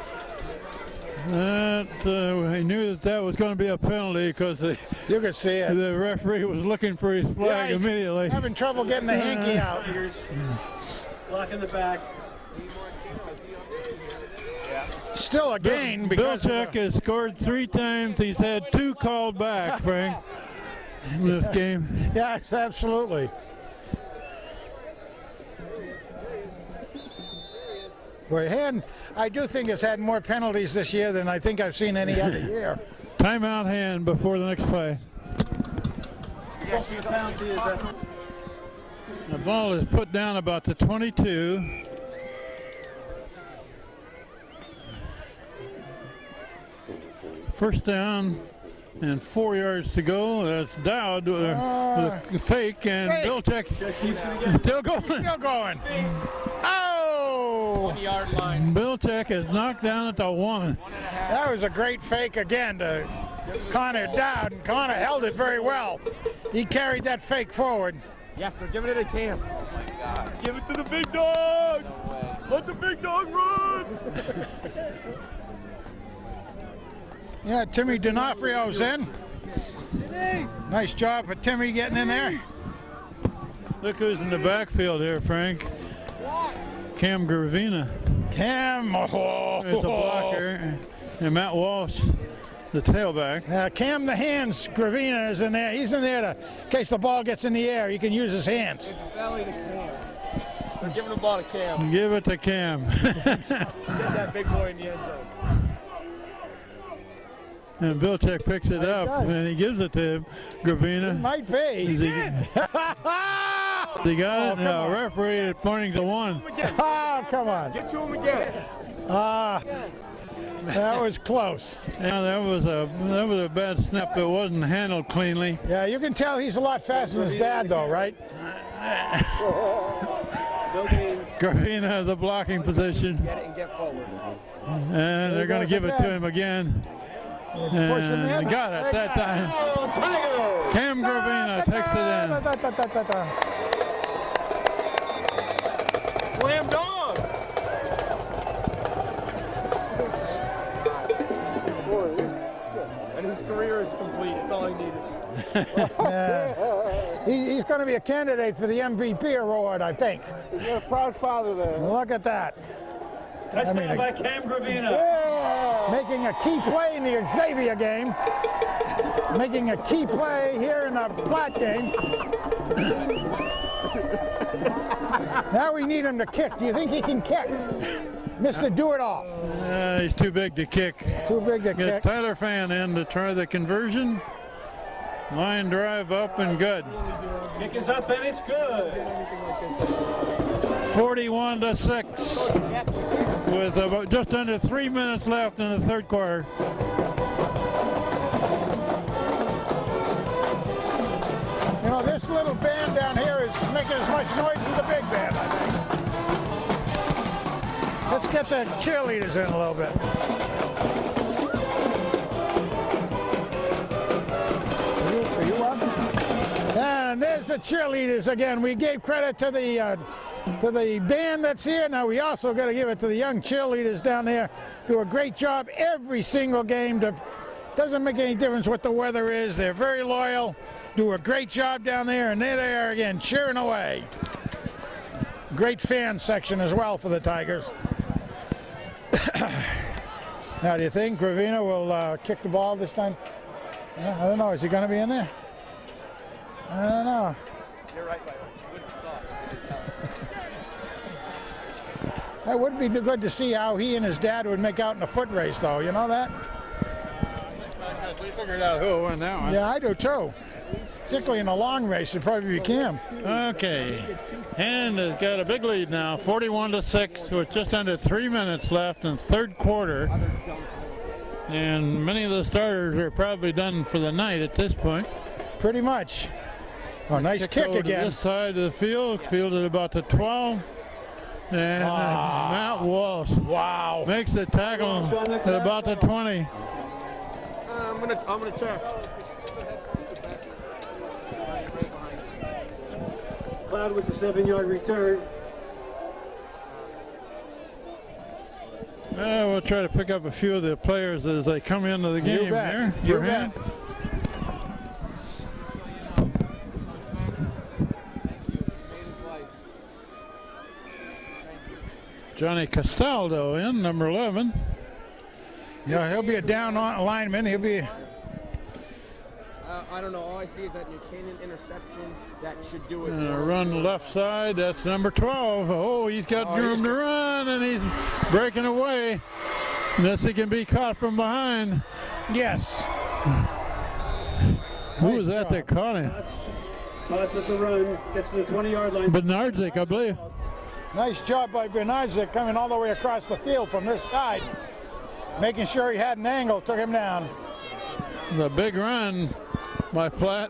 He knew that was going to be a penalty because you could see it. The referee was looking for his flag immediately. Having trouble getting the hanky out. Block in the back. Still a gain because Bilchek has scored 3 times. He's had 2 called back, Frank, in this game. Yes, absolutely. Boy, Hand, I do think has had more penalties this year than I think I've seen any other year. Timeout Hand before the next play. The ball is put down about the 22. First down and 4 yards to go. That's Dowd with a fake, and Bilchek still going. Still going. Oh! Oh! 1 yard line. Bill Tech is knocked down at the 1. That was a great fake again to Connor Dowd, and Connor held it very well. He carried that fake forward. Yes, they're giving it to Cam. Oh my God. Give it to the big dog. No way. Let the big dog run. Yeah, Timmy D'Onofrio's in. Nice job for Timmy getting in there. Look who's in the backfield here, Frank. Cam Gravina. Cam, oh. It's a blocker. And Matt Walsh, the tailback. Cam the hands, Gravina is in there. He's in there to, in case the ball gets in the air, he can use his hands. They're giving the ball to Cam. Give it to Cam. Get that big boy in the end zone. And Bill Tech picks it up does. and he gives it to Gravina. Might be. Is he got it? come No, on. referee is pointing to 1. Oh, come on. Get to him again. That was close. Yeah, that was a bad snap. It wasn't handled cleanly. Yeah, you can tell he's a lot faster than his dad, though, right? Gravina, the blocking position. Get it and get forward. And they're going to give it to him again. Push him in. And got it that time. Cam Gravina takes it in. Slam dog. And his career is complete. It's all he needed. He's going to be a candidate for the MVP award, I think. He's got a proud father there. Look at that. Touchdown by Cam Gravina. Making a key play in the Xavier game. Making a key play here in the Platt game. Now we need him to kick. Do you think he can kick? Mr. Do-It-All. He's too big to kick. Too big to Get kick. Tyler Fan in to try the conversion. Line drive up and good. Kick is up and it's good. 41-6 with about just under 3 minutes left in the third quarter. You know, this little band down here is making as much noise as the big band, I think. Let's get the cheerleaders in a little bit. Are you up? And there's the cheerleaders again. We gave credit to the band that's here. Now we also got to give it to the young cheerleaders down there. Do a great job every single game. Doesn't make any difference what the weather is. They're very loyal. Do a great job down there, and there they are again, cheering away. Great fan section as well for the Tigers. Now, do you think Gravina will kick the ball this time? Yeah, I don't know. Is he going to be in there? I don't know. You're right, Byron. She wouldn't have saw it. That would be good to see how he and his dad would make out in a foot race, though. You know that? We figured out who won that one. Yeah, I do too. Particularly in a long race, it'd probably be Cam. Okay. Hand has got a big lead now, 41-6, with just under 3 minutes left in the third quarter. And many of the starters are probably done for the night at this point. Pretty much. Oh, nice kick over to again. this side of the field, fielded about the 12. And Matt Walsh makes the tackle at about the 20. I'm gonna check. Platt with the 7-yard return. We'll try to pick up a few of the players as they come into the game there. You bet. Johnny Castaldo in, number 11. Yeah, he'll be a down lineman. He'll be. I don't know. All I see is that Buchanan interception. That should do it. And a run left side. That's number 12. Oh, he's got room to run, and he's breaking away. Unless he can be caught from behind. Yes. Who was that that caught him? Platt with the run. Gets to the 20-yard line. Bednarczyk, I believe. Nice job by Bednarczyk coming all the way across the field from this side. Making sure he had an angle, took him down. The big run by Platt.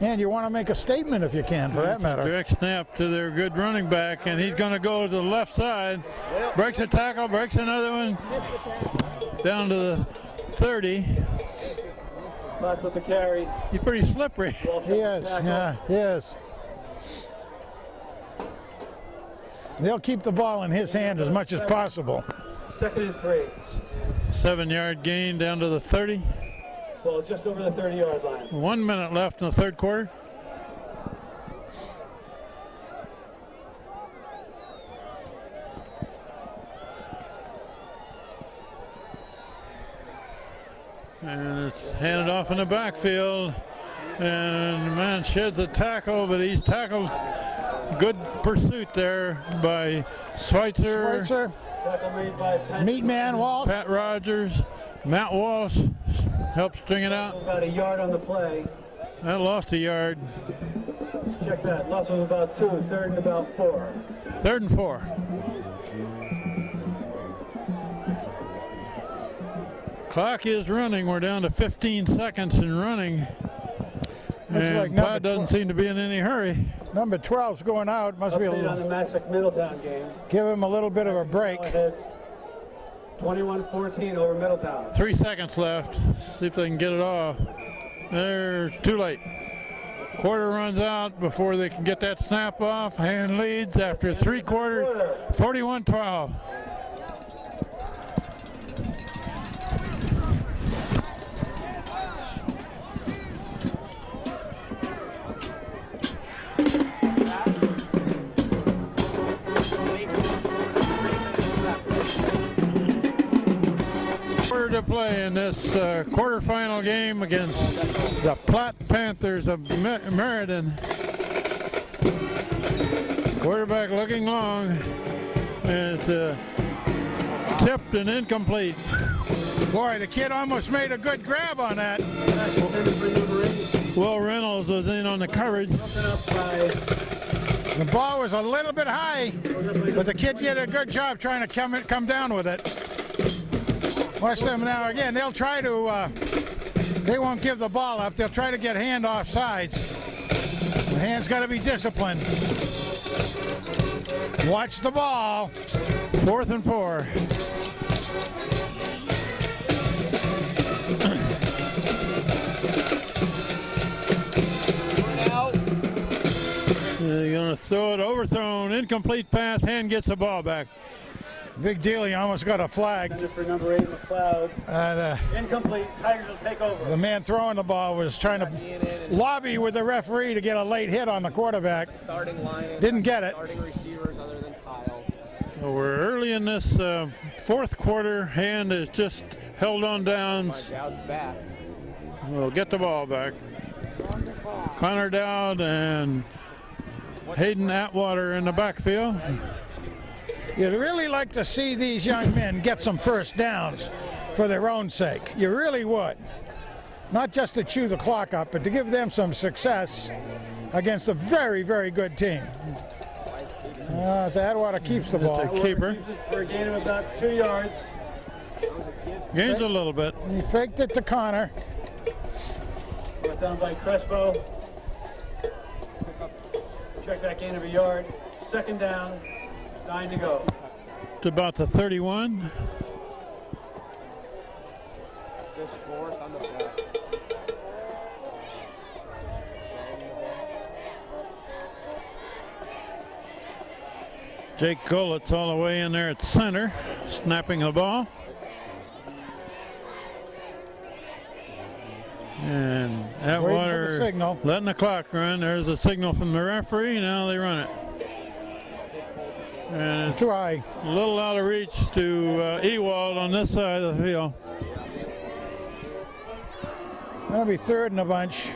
And you want to make a statement if you can, for that It's a matter. direct snap to their good running back, and he's going to go to the left side. Breaks a tackle, breaks another one. Down to the 30. Platt with the carry. He's pretty slippery. He is, yeah, he is. They'll keep the ball in his hand as much as possible. 2nd and 3. 7-yard gain down to the 30. Ball just over the 30-yard line. 1 minute left in the third quarter. And it's handed off in the backfield. And the man sheds a tackle, but he's tackled. Good pursuit there by Schweitzer. Schweitzer, Tackle made by Penn. Meatman Walsh. Pat Rogers, Matt Walsh helped string it out. About a yard on the play. That lost a yard. Check that. Loss of about 2. 3rd and about 4. 3rd and 4. Clock is running. We're down to 15 seconds in running. Looks And like Platt number doesn't seem to be in any hurry. Number 12's going out. Must be a Update on little. the Massac Middletown game. Give him a little bit of a break. Go ahead. 21-14 over Middletown. 3 seconds left. See if they can get it off. They're too late. Quarter runs out before they can get that snap off. Hand leads after 3 quarters, 41-12. To play in this quarterfinal game against the Platt Panthers of Meriden. Quarterback looking long, and tipped and incomplete. Boy, the kid almost made a good grab on that. Will Reynolds was in on the coverage. The ball was a little bit high, but the kid did a good job trying to come down with it. Watch them now again. They'll try to, they won't give the ball up. They'll try to get hand off sides. The hand's got to be disciplined. Watch the ball. 4th and 4. They're going to throw it, overthrown, incomplete pass, hand gets the ball back. Big deal, he almost got a flag. For number 8, McLeod. Incomplete. Tigers will take over. The man throwing the ball was trying to lobby with the referee to get a late hit on the quarterback. Starting line. Didn't get it. Starting receivers other than Kyle. Well, we're early in this 4th quarter. Hand is just held on downs. Dowd's back. We'll get the ball back. Connor Dowd and Hayden Atwater in the backfield. You'd really like to see these young men get some first downs for their own sake. You really would. Not just to chew the clock up, but to give them some success against a very, very good team. Atwater keeps the ball. It's a keeper. For a gain of about 2 yards. Gains a little bit. He faked it to Connor. Brought down by Crespo. Check that gain of a yard. 2nd down. 9 to go. To about the 31. Fish force on the flat. Jake Gullett's all the way in there at center, snapping the ball. And Atwater letting the clock run. There's a signal from the referee. Now they run it. And it's too high. A little out of reach to Ewald on this side of the field. That'll be 3rd in a bunch.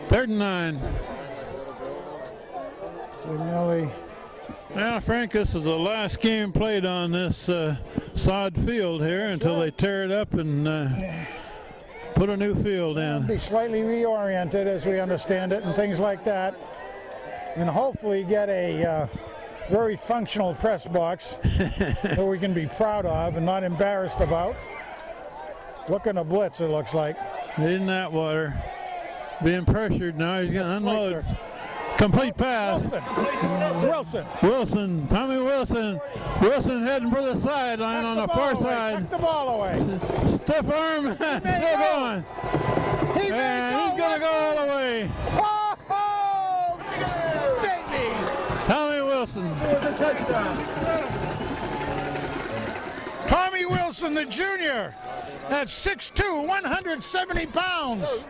3rd and 9. Signelli. Now, Frank, this is the last game played on this sod field here until they tear it up and put a new field in. Be slightly reoriented as we understand it and things like that. And hopefully get a very functional press box that we can be proud of and not embarrassed about. Looking to blitz, it looks like. in that water. Being pressured now. He's going to unload. Complete pass. Wilson. Tommy Wilson. Wilson heading for the sideline on the far side. Took the ball away. Stiff arm. Still going. And he's going to go all the way. Oh, baby. Tommy Wilson. Tommy Wilson, the junior. That's 6'2", 170 pounds.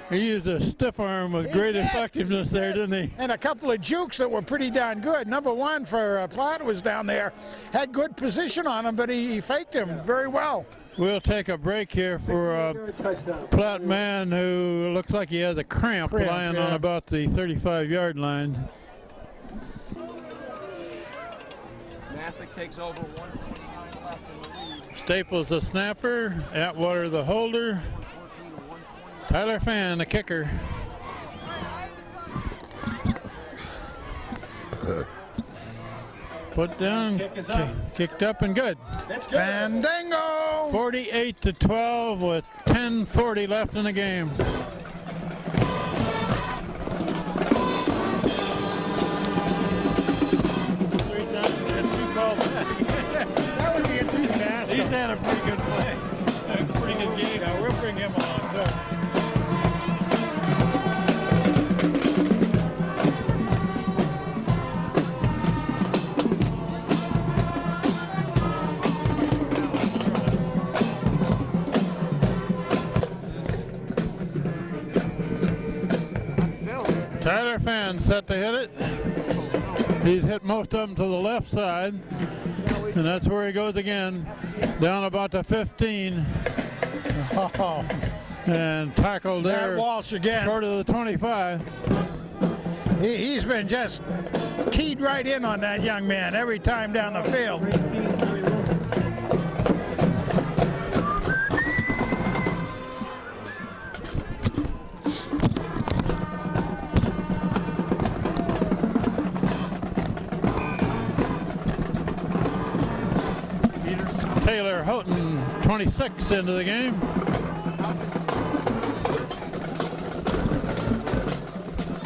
He used a stiff arm with great effectiveness there, didn't he? And a couple of jukes that were pretty darn good. Number one for Platt was down there. Had good position on him, but he faked him very well. We'll take a break here for a Platt man who looks like he has a cramp lying on about the 35-yard line. Massac takes over, 1:49 left in the lead. Staples the snapper, Atwater the holder, Tyler Fan the kicker. Put down, kicked up and good. Fandango! 48-12 with 10:40 left in the game. That would be interesting to ask him. He's had a pretty good play. A pretty good game. Yeah, we'll bring him along too. Tyler Fan set to hit it. He's hit most of them to the left side, and that's where he goes again, down about the 15, and tackled there. Walsh again. Short of the 25. He's been just keyed right in on that young man every time down the field. Taylor Houghton, 26 into the game.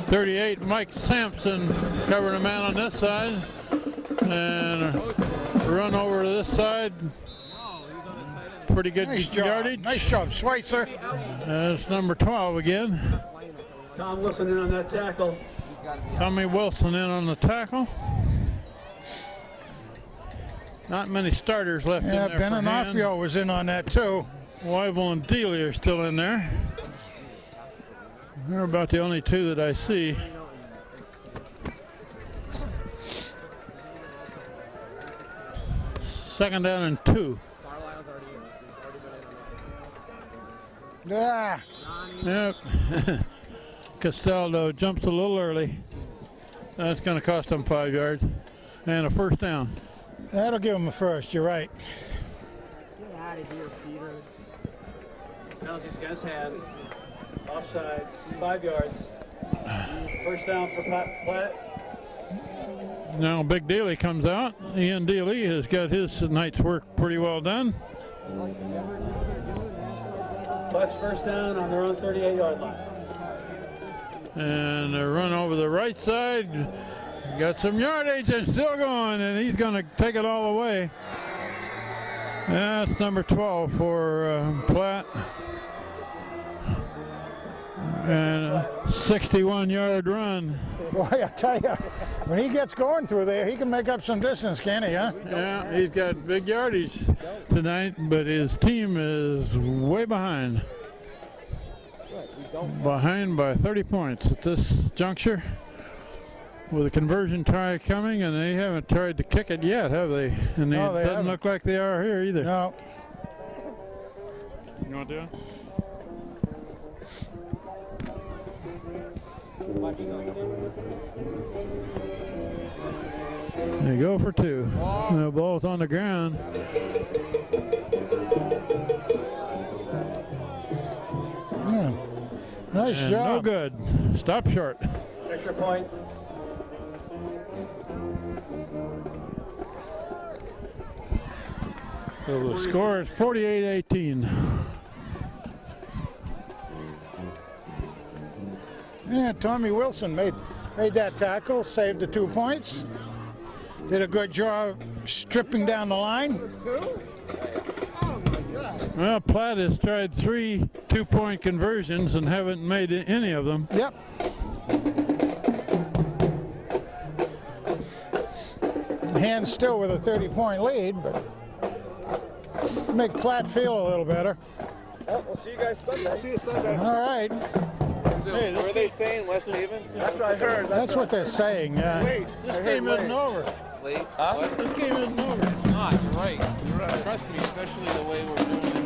.38 Mike Sampson covering a man on this side, and run over to this side. Pretty good yardage. Nice job, Schweitzer. That's number 12 again. Tom Wilson in on that tackle. Tommy Wilson in on the tackle. Not many starters left in there. Ben Anafio was in on that too. Weibel and Dealey are still in there. They're about the only two that I see. Second down and 2. Yeah. Yep. Castaldo jumps a little early. That's going to cost them 5 yards and a first down. That'll give him a first, you're right. Get out of here, Peter. Penalty's against hand. Offside, 5 yards. First down for Platt. Now Big Dealey comes out. Ian Dealey has got his night's work pretty well done. Platt's first down on their own 38-yard line. And a run over the right side. Got some yardage and still going, and he's going to take it all the way. That's number 12 for Platt. And a 61-yard run. Boy, I tell you, when he gets going through there, he can make up some distance, can he, huh? Yeah, he's got big yardage tonight, but his team is way behind. Behind by 30 points at this juncture. With a conversion try coming, and they haven't tried to kick it yet, have they? And No, it doesn't look like they are here either. No. You want to do it? They go for 2. The ball's on the ground. Nice And job. no good. Stop short. Extra point. So the score is 48-18. Yeah, Tommy Wilson made that tackle, saved the 2 points. Did a good job stripping down the line. Well, Platt has tried 3 two-point conversions and haven't made any of them. Yep. Hand still with a 30-point lead, but make Platt feel a little better. Oh, we'll see you guys Sunday. See you Sunday. All right. Hey, were they saying West Haven? That's what I heard. That's what they're saying. Wait, This game isn't over. Wait. Huh? This game isn't over. It's not, you're right. Trust me, especially the way we're doing it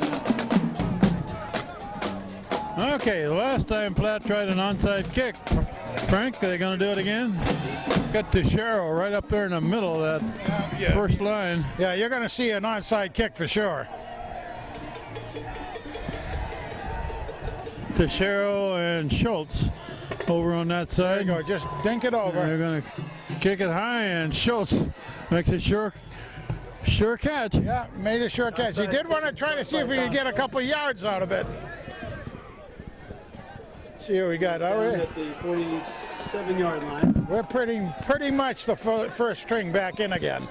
now. Okay, the last time Platt tried an onside kick. Frank, are they going to do it again? Got Teixeira right up there in the middle of that first line. Yeah, you're going to see an onside kick for sure. Teixeira and Schultz over on that There side. you go. Just dink it over. They're going to kick it high, and Schultz makes a sure catch. Yeah, made a sure catch. He did want to try to see if he could get a couple of yards out of it. See what we got. All Down right. at the 47-yard line. We're pretty much the first string back in again.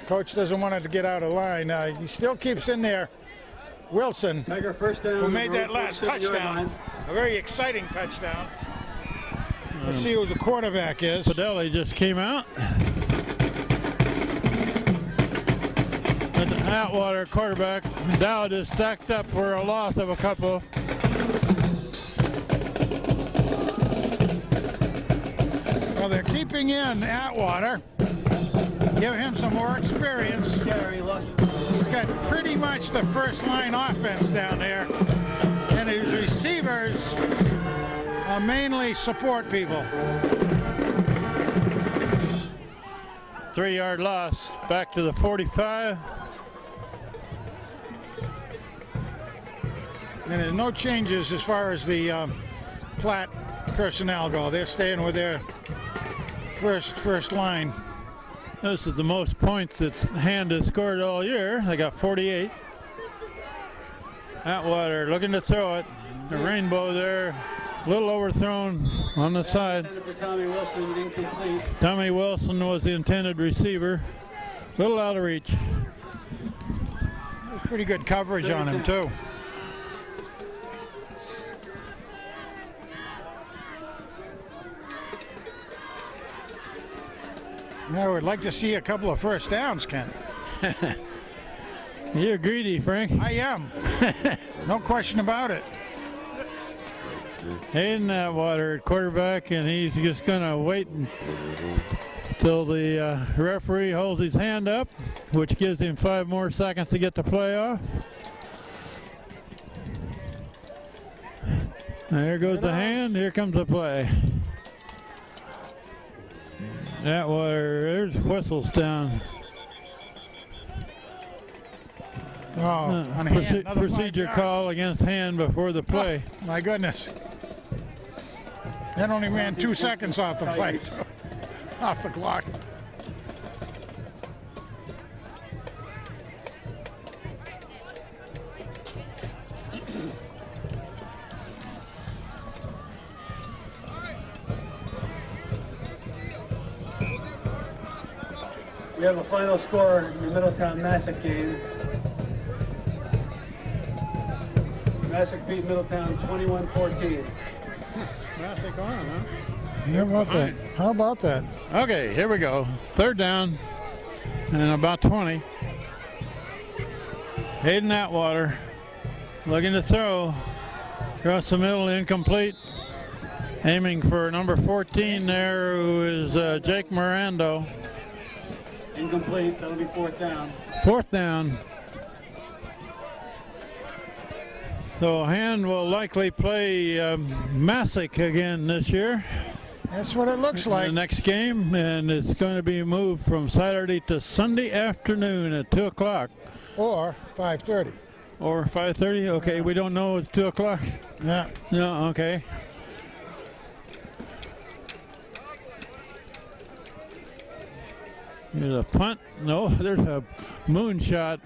Coach doesn't want it to get out of line. He still keeps in there. Wilson, Tiger first down. who made that on the last 47-yard touchdown, line. a very exciting touchdown. Let's see who the quarterback is. Fidelli just came out. And Atwater quarterback. Dowd is stacked up for a loss of a couple. Well, they're keeping in Atwater. Give him some more experience. Carry, lost. He's got pretty much the first line offense down there. And his receivers are mainly support people. 3-yard loss. Back to the 45. And there's no changes as far as the Platt personnel go. They're staying with their first line. This is the most points that's Hand has scored all year. They got 48. Atwater looking to throw it. The rainbow there. A little overthrown on the side. Intended for Tommy Wilson, incomplete. Tommy Wilson was the intended receiver. A little out of reach. There's pretty good coverage on him, too. I would like to see a couple of first downs, Ken. You're greedy, Frank. I am. No question about it. Hayden Atwater at quarterback, and he's just going to wait until the referee holds his hand up, which gives him 5 more seconds to get the play off. There goes the hand. Here comes the play. Atwater, there's whistles down. Oh, on a hand, another 5 Procedure yards. call against Hand before the play. Oh, my goodness. That only ran 2 seconds off the plate, off the clock. We have a final score in the Middletown Massac game. Massac beat Middletown 21-14. Massac on, huh? How about that? How about that? Okay, here we go. 3rd down and about 20. Hayden Atwater looking to throw. Across the middle, incomplete. Aiming for number 14 there, who is Jake Mirando. Incomplete, that'll be 4th down. 4th down. So Hand will likely play Massac again this year. That's what it looks The like. next game, and it's going to be moved from Saturday to Sunday afternoon at 2 o'clock. Or 5:30. Or 5:30? Okay, we don't know. It's 2 o'clock. Yeah. No, okay. There's a punt. No, there's a moonshot.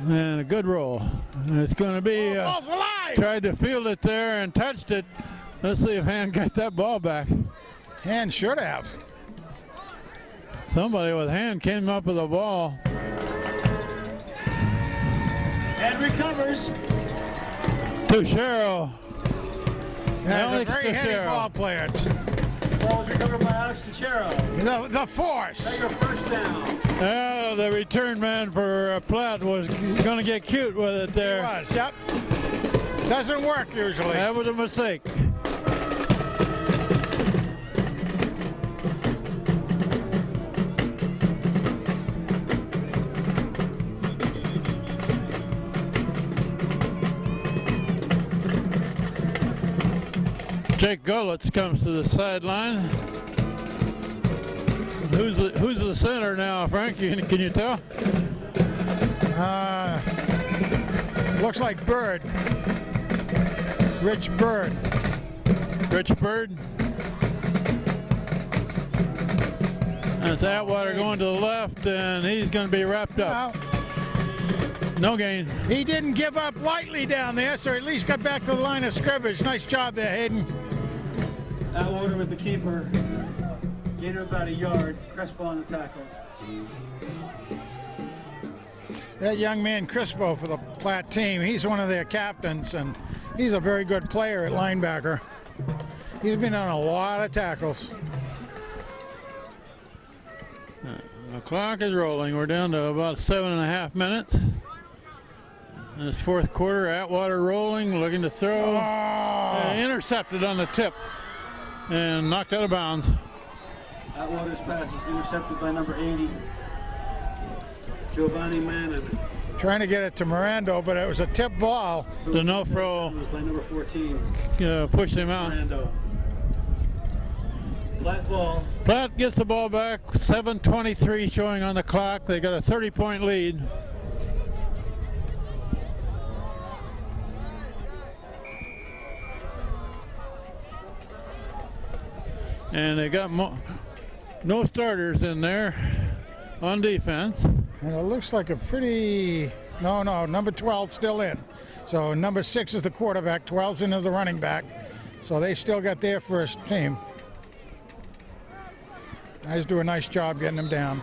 And a good roll. And it's going to be Ball's alive! tried to field it there and touched it. Let's see if Hand got that ball back. Hand should have. Somebody with Hand came up with a ball. And recovers. To Sherrill. That's a Alex very heady Teixeira. ball player. Ball was recovered by Alex Teixeira. The force. Tiger first down. Well, the return man for Platt was going to get cute with it It there. was, yep. Doesn't work usually. That was a mistake. Jake Gullitz comes to the sideline. Who's the center now, Frank? Can you tell? Looks like Bird. Rich Bird. Rich Bird. That's Atwater going to the left, and he's going to be wrapped up. Well, No gain. he didn't give up lightly down there, so at least got back to the line of scrimmage. Nice job there, Hayden. Atwater with the keeper. Gain of about a yard. Crespo on the tackle. That young man Crispo for the Platt team, he's one of their captains, and he's a very good player at linebacker. He's been on a lot of tackles. The clock is rolling. We're down to about 7.5 minutes. In this fourth quarter, Atwater rolling, looking to throw. Intercepted on the tip and knocked out of bounds. Atwater's pass is intercepted by number 80, Giovanni Manning. Trying to get it to Mirando, but it was a tip ball. D'Onofrio By number 14, pushed him out. Brando. Flat ball. Platt gets the ball back. 7:23 showing on the clock. They got a 30-point lead. And they got no starters in there on defense. And it looks like a pretty, no, number 12 still in. So number 6 is the quarterback, 12's into the running back. So they still got their first team. Guys do a nice job getting them down.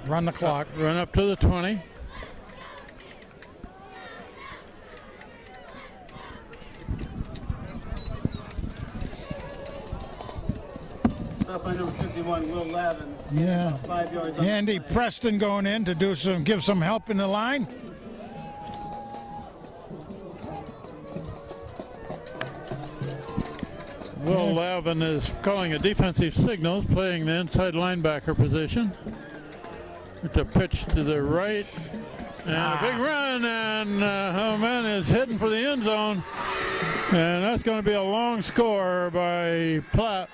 Run the clock. Run up to the 20. Up by number 51, Will Lavin. Yeah. 5 yards on Andy the play. Preston going in to give some help in the line. Will Lavin is calling a defensive signals, playing the inside linebacker position. With the pitch to the right. And a big run, and man is heading for the end zone. And that's going to be a long score by Platt.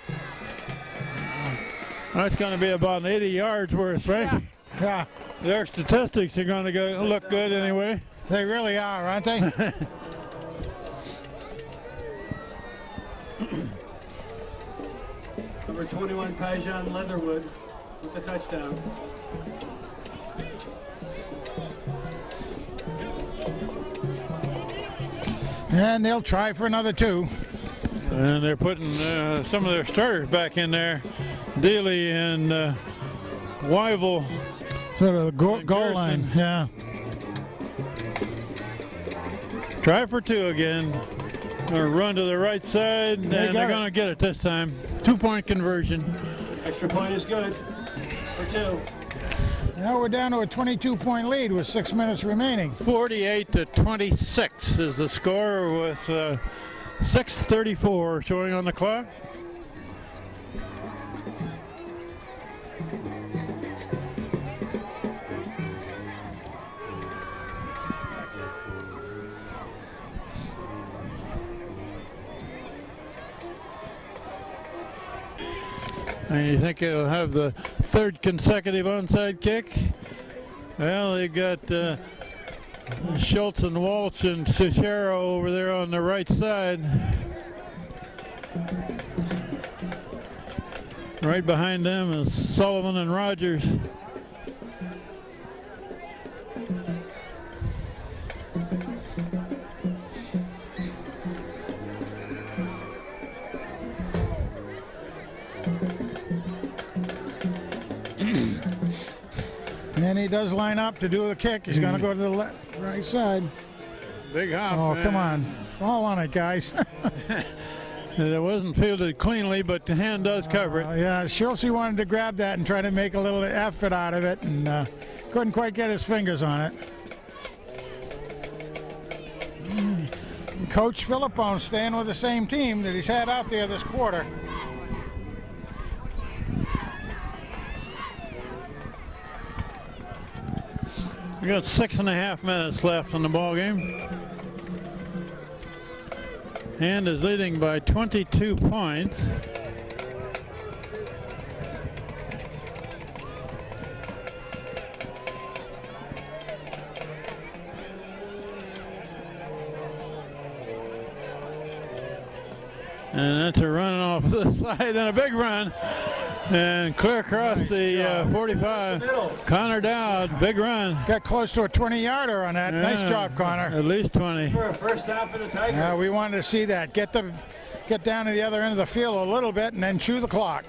That's going to be about 80 yards worth, right? Yeah, Their statistics are going to look good anyway. they really are, aren't they? Number 21, Tyjon Leatherwood with the touchdown. And they'll try for another 2. And they're putting some of their starters back in there. Daly and Wyville. So the goal Gerson. line, yeah. Try for 2 again. Gonna run to the right side, and they're got going to get it this time. 2-point conversion. Extra point is good for 2. Now we're down to a 22-point lead with 6 minutes remaining. 48-26 is the score with 6:34 showing on the clock. And you think it'll have the 3rd consecutive onside kick? Well, they got Schultz and Walsh and Cicero over there on the right side. Right behind them is Sullivan and Rogers. he does line up to do the kick. He's going to go to the right side. Big hop. Oh, man. come on. Fall on it, guys. It wasn't fielded cleanly, but the hand does cover it. Yeah, Schultz wanted to grab that and try to make a little effort out of it, and couldn't quite get his fingers on it. Coach Philippone staying with the same team that he's had out there this quarter. We got 6.5 minutes left in the ball game. Hand is leading by 22 points. And that's a run off the side and a big run. And clear across the 45. Connor Dowd, big run. Got close to a 20-yarder on that. Nice job, Connor. At least 20. For a first down for the Tigers. We wanted to see that. Get down to the other end of the field a little bit and then chew the clock.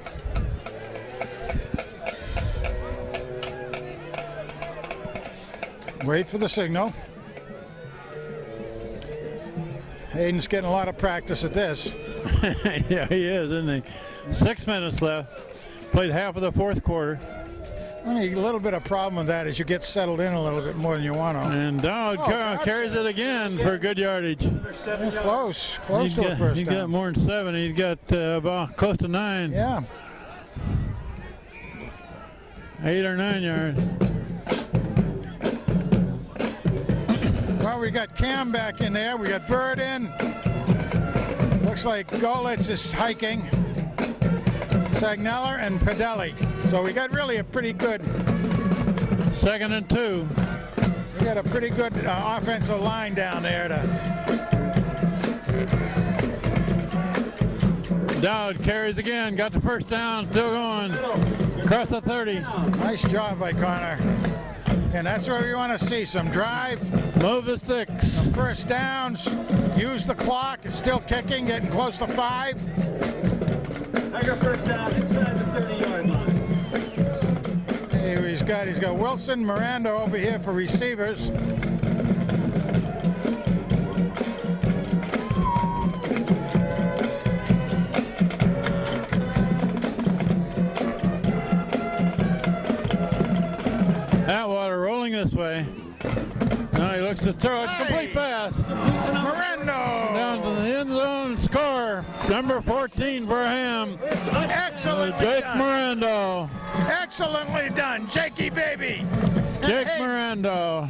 Wait for the signal. Hayden's getting a lot of practice at this. Yeah, he is, isn't he? 6 minutes left. Played half of the fourth quarter. Only a little bit of problem with that is you get settled in a little bit more than you want to. And Dowd carries it again for good yardage. Yeah, close to a first He's down. got more than 7. He's got about close to 9. Yeah. 8 or 9 yards. Well, we got Cam back in there. We got Bird in. Looks like Golitz is hiking. Sagneller and Padelli. So we got really a pretty good. 2nd and 2. We got a pretty good offensive line down there. Dowd carries again. Got the first down. Still going. Across the 30. Nice job by Connor. And that's where we want to see some drive. Move the sticks. Some first downs. Use the clock. It's still kicking. Getting close to 5. Tiger first down inside the 30-yard line. Hey, he's got Wilson, Miranda over here for receivers. Atwater rolling this way. Now he looks to throw it. Complete pass. Miranda. Down to the end zone. Score. Number 14 for him. Excellently Jake done. Miranda. Excellently done, Jakey baby. Jake Hey, Miranda.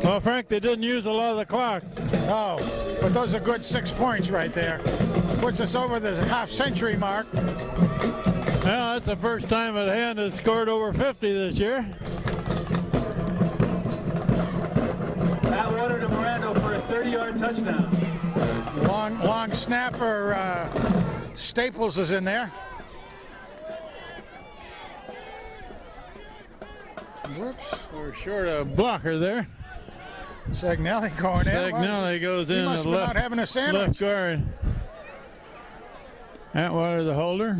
Well, Frank, they didn't use a lot of the clock. Oh, but those are good 6 points right there. Puts us over the half-century mark. Well, that's the first time a hand has scored over 50 this year. Atwater to Miranda for a 30-yard touchdown. Long snapper Staples is in there. Whoops. We're short a blocker there. Sagnelli going in. Sagnelli goes He in must at have been out having a left sandwich. guard. Atwater the holder.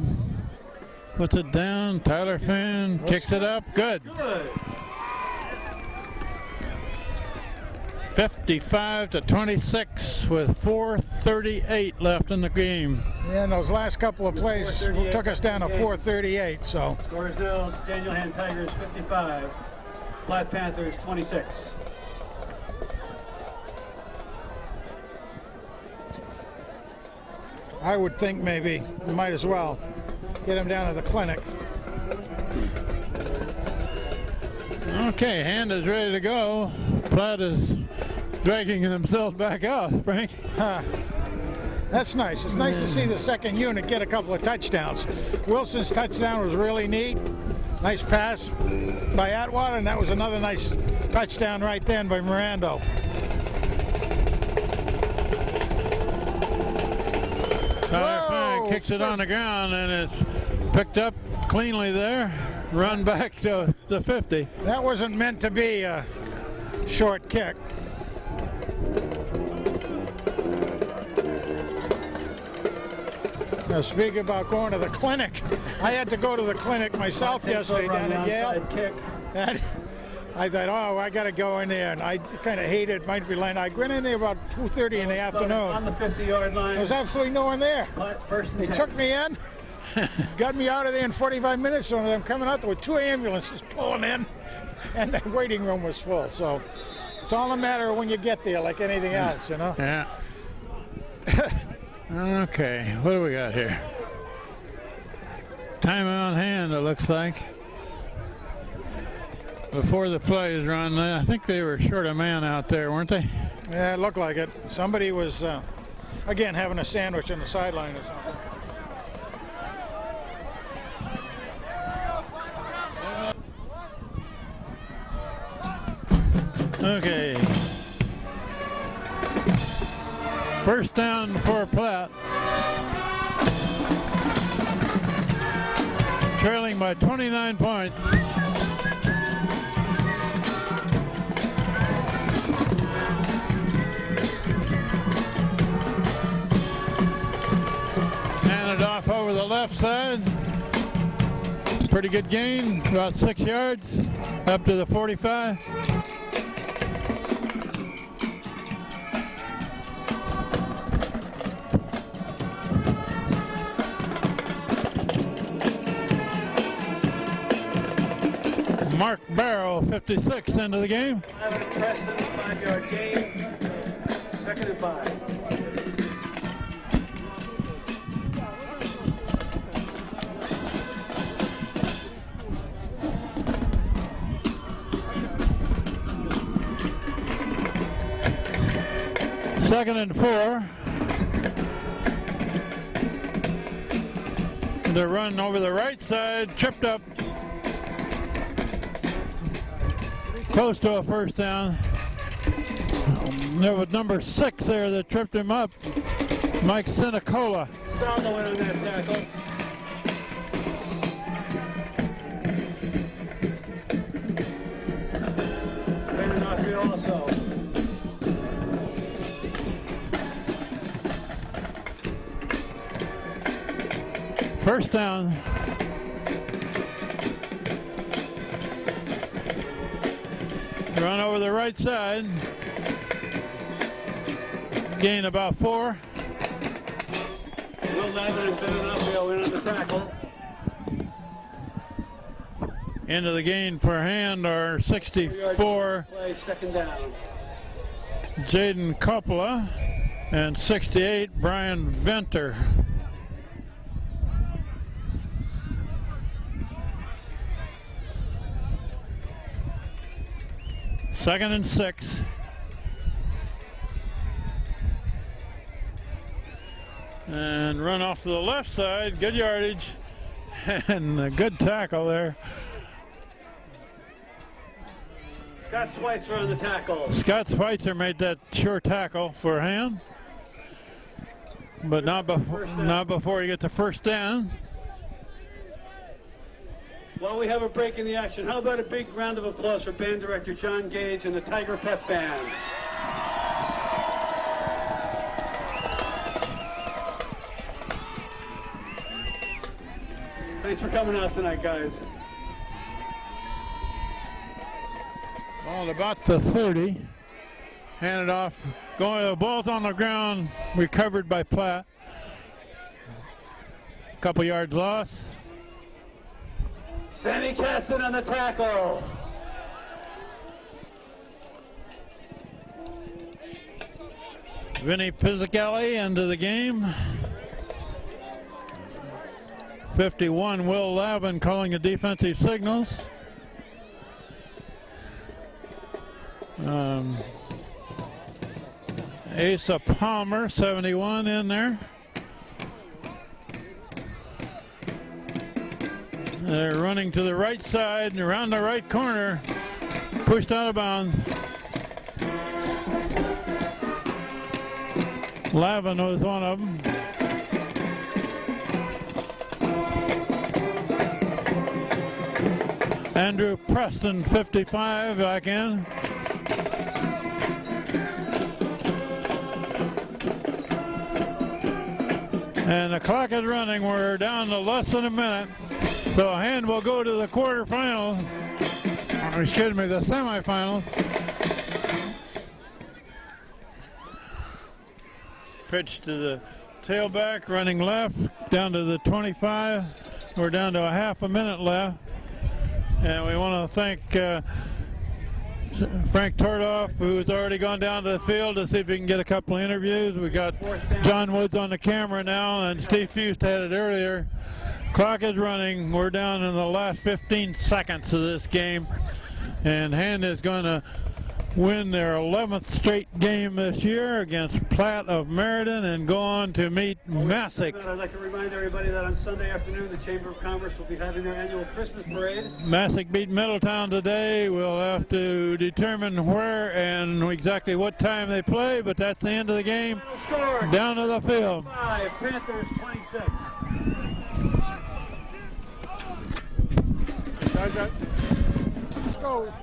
Puts it down. Tyler Finn kicks it up. Good. Good. 55-26 with 4:38 left in the game. Yeah, and those last couple of plays took us down to 4:38. So Score is now Daniel Hand Tigers 55, Platt Panthers 26. I would think maybe we might as well get him down to the clinic. Okay, Hand is ready to go. Platt is dragging himself back out, Frank. That's nice. It's nice to see the second unit get a couple of touchdowns. Wilson's touchdown was really neat. Nice pass by Atwater, and that was another nice touchdown right then by Miranda. Tyler Finn kicks it on the ground, and it's picked up cleanly there. Run back to the 50. That wasn't meant to be a short kick. Speaking about going to the clinic, I had to go to the clinic myself yesterday down at Yale. And I thought, oh, I got to go in there, and I kind of hated it. Might be late. I went in there about 2:30 in the afternoon. On the 50-yard line. There was absolutely no one there. They took me in, got me out of there in 45 minutes, and I'm coming out there with 2 ambulances pulling in, and the waiting room was full. So it's all a matter of when you get there, like anything else, you know? Yeah. Okay, what do we got here? Time on hand, it looks like. Before the play is run, I think they were short a man out there, weren't they? Yeah, it looked like it. Somebody was, again, having a sandwich on the sideline or something. Okay. First down for Platt. Trailing by 29 points. Handed off over the left side. Pretty good gain, about 6 yards, up to the 45. Mark Barrow, 56, into the game. Preston, 5-yard gain. 2nd and 5. Second and 4. The run over the right side, tripped up. Close to a first down. There was number 6 there that tripped him up, Mike Sinicola. Down the way on that tackle. Better not be also. First down. Run over the right side. Gain about 4. Will Lavin and Ben Raphael in on the tackle. Into the gain for hand are 64. Play 2nd down. Jaden Coppola and 68 Brian Venter. Second and 6. And run off to the left side, good yardage, and a good tackle there. Scott Schweitzer on the tackle. Scott Schweitzer made that sure tackle for him, but not before you get to first down. While we have a break in the action, how about a big round of applause for band director John Gage and the Tiger Pep Band. Thanks for coming out tonight, guys. Well, about the 30. Handed off. Going, the ball's on the ground. Recovered by Platt. Couple yards loss. Sammy Katzen on the tackle. Vinny Pizzicelli into the game. 51, Will Lavin calling the defensive signals. Asa Palmer, 71, in there. They're running to the right side and around the right corner. Pushed out of bounds. Lavin was one of them. Andrew Preston, 55, back in. And the clock is running. We're down to less than a minute. So hand will go to the quarterfinals. Excuse me, the semifinals. Pitch to the tailback, running left, down to the 25. We're down to a half a minute left. And we want to thank Frank Tordoff, who's already gone down to the field to see if he can get a couple of interviews. We got John Woods on the camera now, and Steve Fust had it earlier. Clock is running. We're down in the last 15 seconds of this game. And Hand is going to win their 11th straight game this year against Platt of Meriden and go on to meet Massac. I'd like to remind everybody that on Sunday afternoon the Chamber of Commerce will be having their annual Christmas parade. Massac beat Middletown today. We'll have to determine where and exactly what time they play, but that's the end of the game. Score. Down to the field. 5, Panthers 26. Let's go.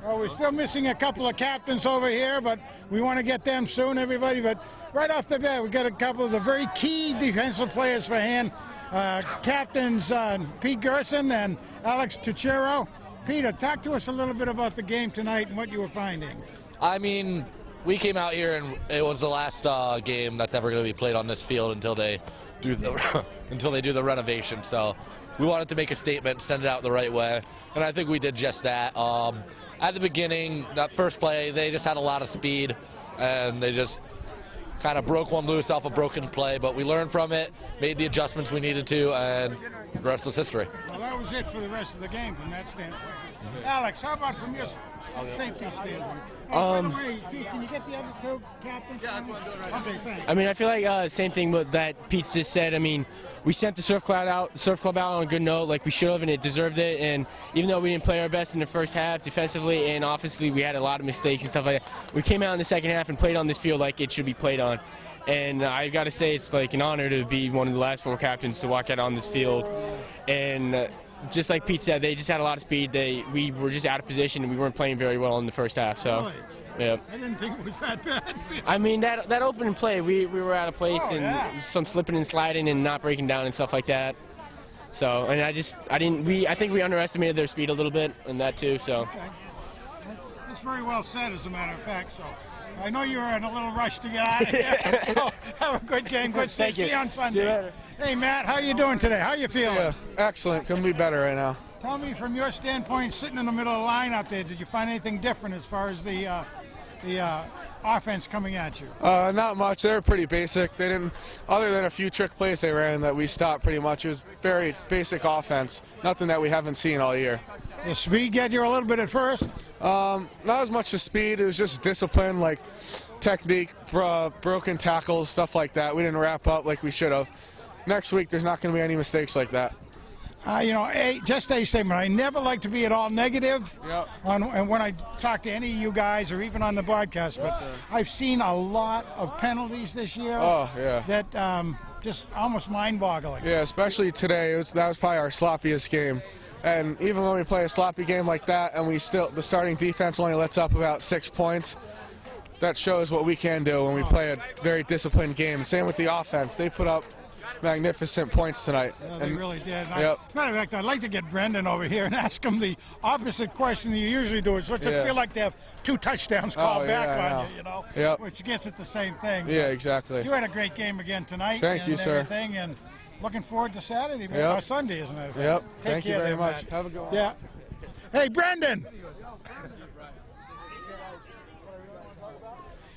Well, we're still missing a couple of captains over here, but we want to get them soon, everybody. But right off the bat, we've got a couple of the very key defensive players for Hand. Captains Pete Gerson and Alex Tuchero. Peter, talk to us a little bit about the game tonight and what you were finding. I mean, we came out here and it was the last game that's ever going to be played on this field until they do the renovation. So we wanted to make a statement, send it out the right way, and I think we did just that. At the beginning, that first play, they just had a lot of speed, and they just kind of broke one loose off a broken play, but we learned from it, made the adjustments we needed to, and the rest was history. Well, that was it for the rest of the game from that standpoint. Alex, how about from your safety standpoint? Hey, by the way, Pete, can you get the other two captains? Yeah, that's what I'm doing right now. Okay, thanks. I mean, I feel like same thing that Pete just said. I mean, we sent the Surf Club out on a good note, like we should have, and it deserved it. And even though we didn't play our best in the first half, defensively and offensively, we had a lot of mistakes and stuff like that. We came out in the second half and played on this field like it should be played on. And I got to say, it's like an honor to be one of the last 4 captains to walk out on this field. And just like Pete said, they just had a lot of speed. We were just out of position, and we weren't playing very well in the first half. So, yeah. I didn't think it was that bad. I mean, that opening play, we were out of place some slipping and sliding and not breaking down and stuff like that. So, and I think we underestimated their speed a little bit and that too. So. Okay. That's very well said, as a matter of fact. So, I know you're in a little rush to get out of here. So, have a good game. Good to see you on Sunday. See you later. Hey, Matt, how you doing today? How you feeling? Yeah, excellent. Couldn't be better right now. Tell me, from your standpoint, sitting in the middle of the line out there, did you find anything different as far as the offense coming at you? Not much. They were pretty basic. They didn't, other than a few trick plays they ran that we stopped pretty much. It was very basic offense. Nothing that we haven't seen all year. The speed get you a little bit at first? Not as much as speed. It was just discipline, like technique, broken tackles, stuff like that. We didn't wrap up like we should have. Next week, there's not going to be any mistakes like that. Just a statement. I never like to be at all negative and when I talk to any of you guys or even on the broadcast, but I've seen a lot of penalties this year. Oh, yeah. That just almost mind-boggling. Yeah, especially today. That was probably our sloppiest game. And even when we play a sloppy game like that and the starting defense only lets up about 6 points, that shows what we can do when we play a very disciplined game. Same with the offense. They put up magnificent points tonight. Yeah, they really did. Matter of fact, I'd like to get Brendan over here and ask him the opposite question that you usually do. Is what's it feel like to have 2 touchdowns called back on you, Yep. Which gets at the same thing. Yeah, exactly. You had a great game again tonight. Thank you, sir. Everything, and looking forward to Saturday, or Sunday, isn't it? Yep. Take Thank you care very there, much. Matt. Have a good one. Yeah. Hey, Brendan.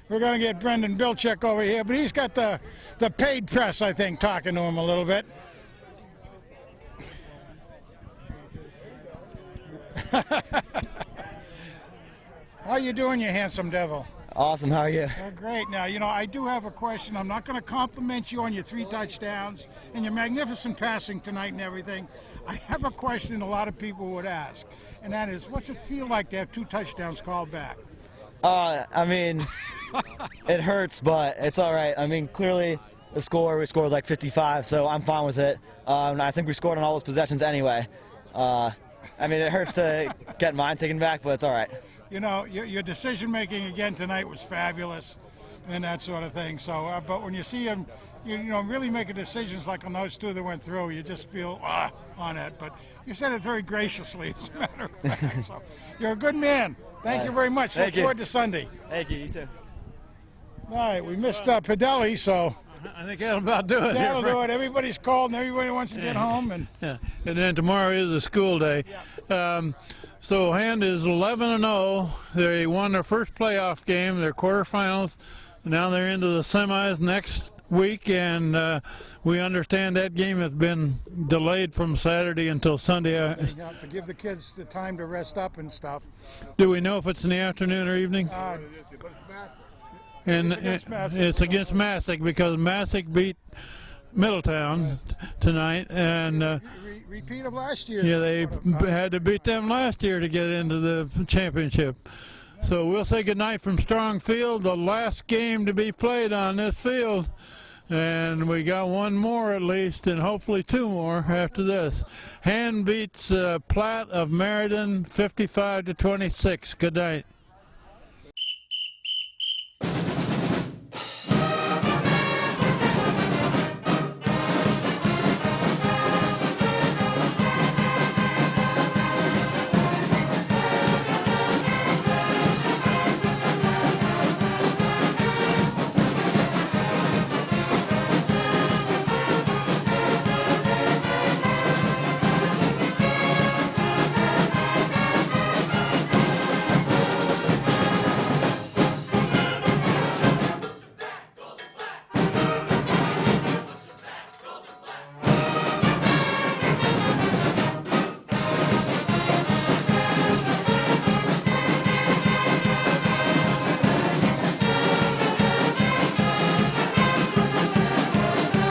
We're going to get Brendan Bilchek over here, but he's got the paid press, I think, talking to him a little bit. How you doing, you handsome devil? Awesome, how are you? Great. Now, I do have a question. I'm not going to compliment you on your 3 touchdowns and your magnificent passing tonight and everything. I have a question a lot of people would ask, and that is, what's it feel like to have 2 touchdowns called back? I mean, it hurts, but it's all right. I mean, clearly we scored like 55, so I'm fine with it. I think we scored on all those possessions anyway. I mean, it hurts to get mine taken back, but it's all right. Your decision-making again tonight was fabulous. and that sort of thing. So, but when you see them, you know, really making decisions like on those two that went through, you just feel on it. But you said it very graciously, as a matter of fact. So you're a good man. Thank you very much. Look forward to Sunday. Thank you. You too. All right, we missed Padelli, so I think that'll about do it. that'll do it. Everybody's called, and everybody wants to get home. And yeah. And then tomorrow is a school day. So Hand is 11-0. They won their first playoff game, their quarterfinals. Now they're into the semis next week, and we understand that game has been delayed from Saturday until Sunday. to give the kids the time to rest up and stuff. Do we know if it's in the afternoon or evening? And it's against Massac because Massac beat Middletown tonight, and repeat of last year. yeah, they had to beat them last year to get into the championship. So we'll say goodnight from Strong Field, the last game to be played on this field. And we got one more at least, and hopefully two more after this. Hand beats Platt of Meriden 55-26. Good night.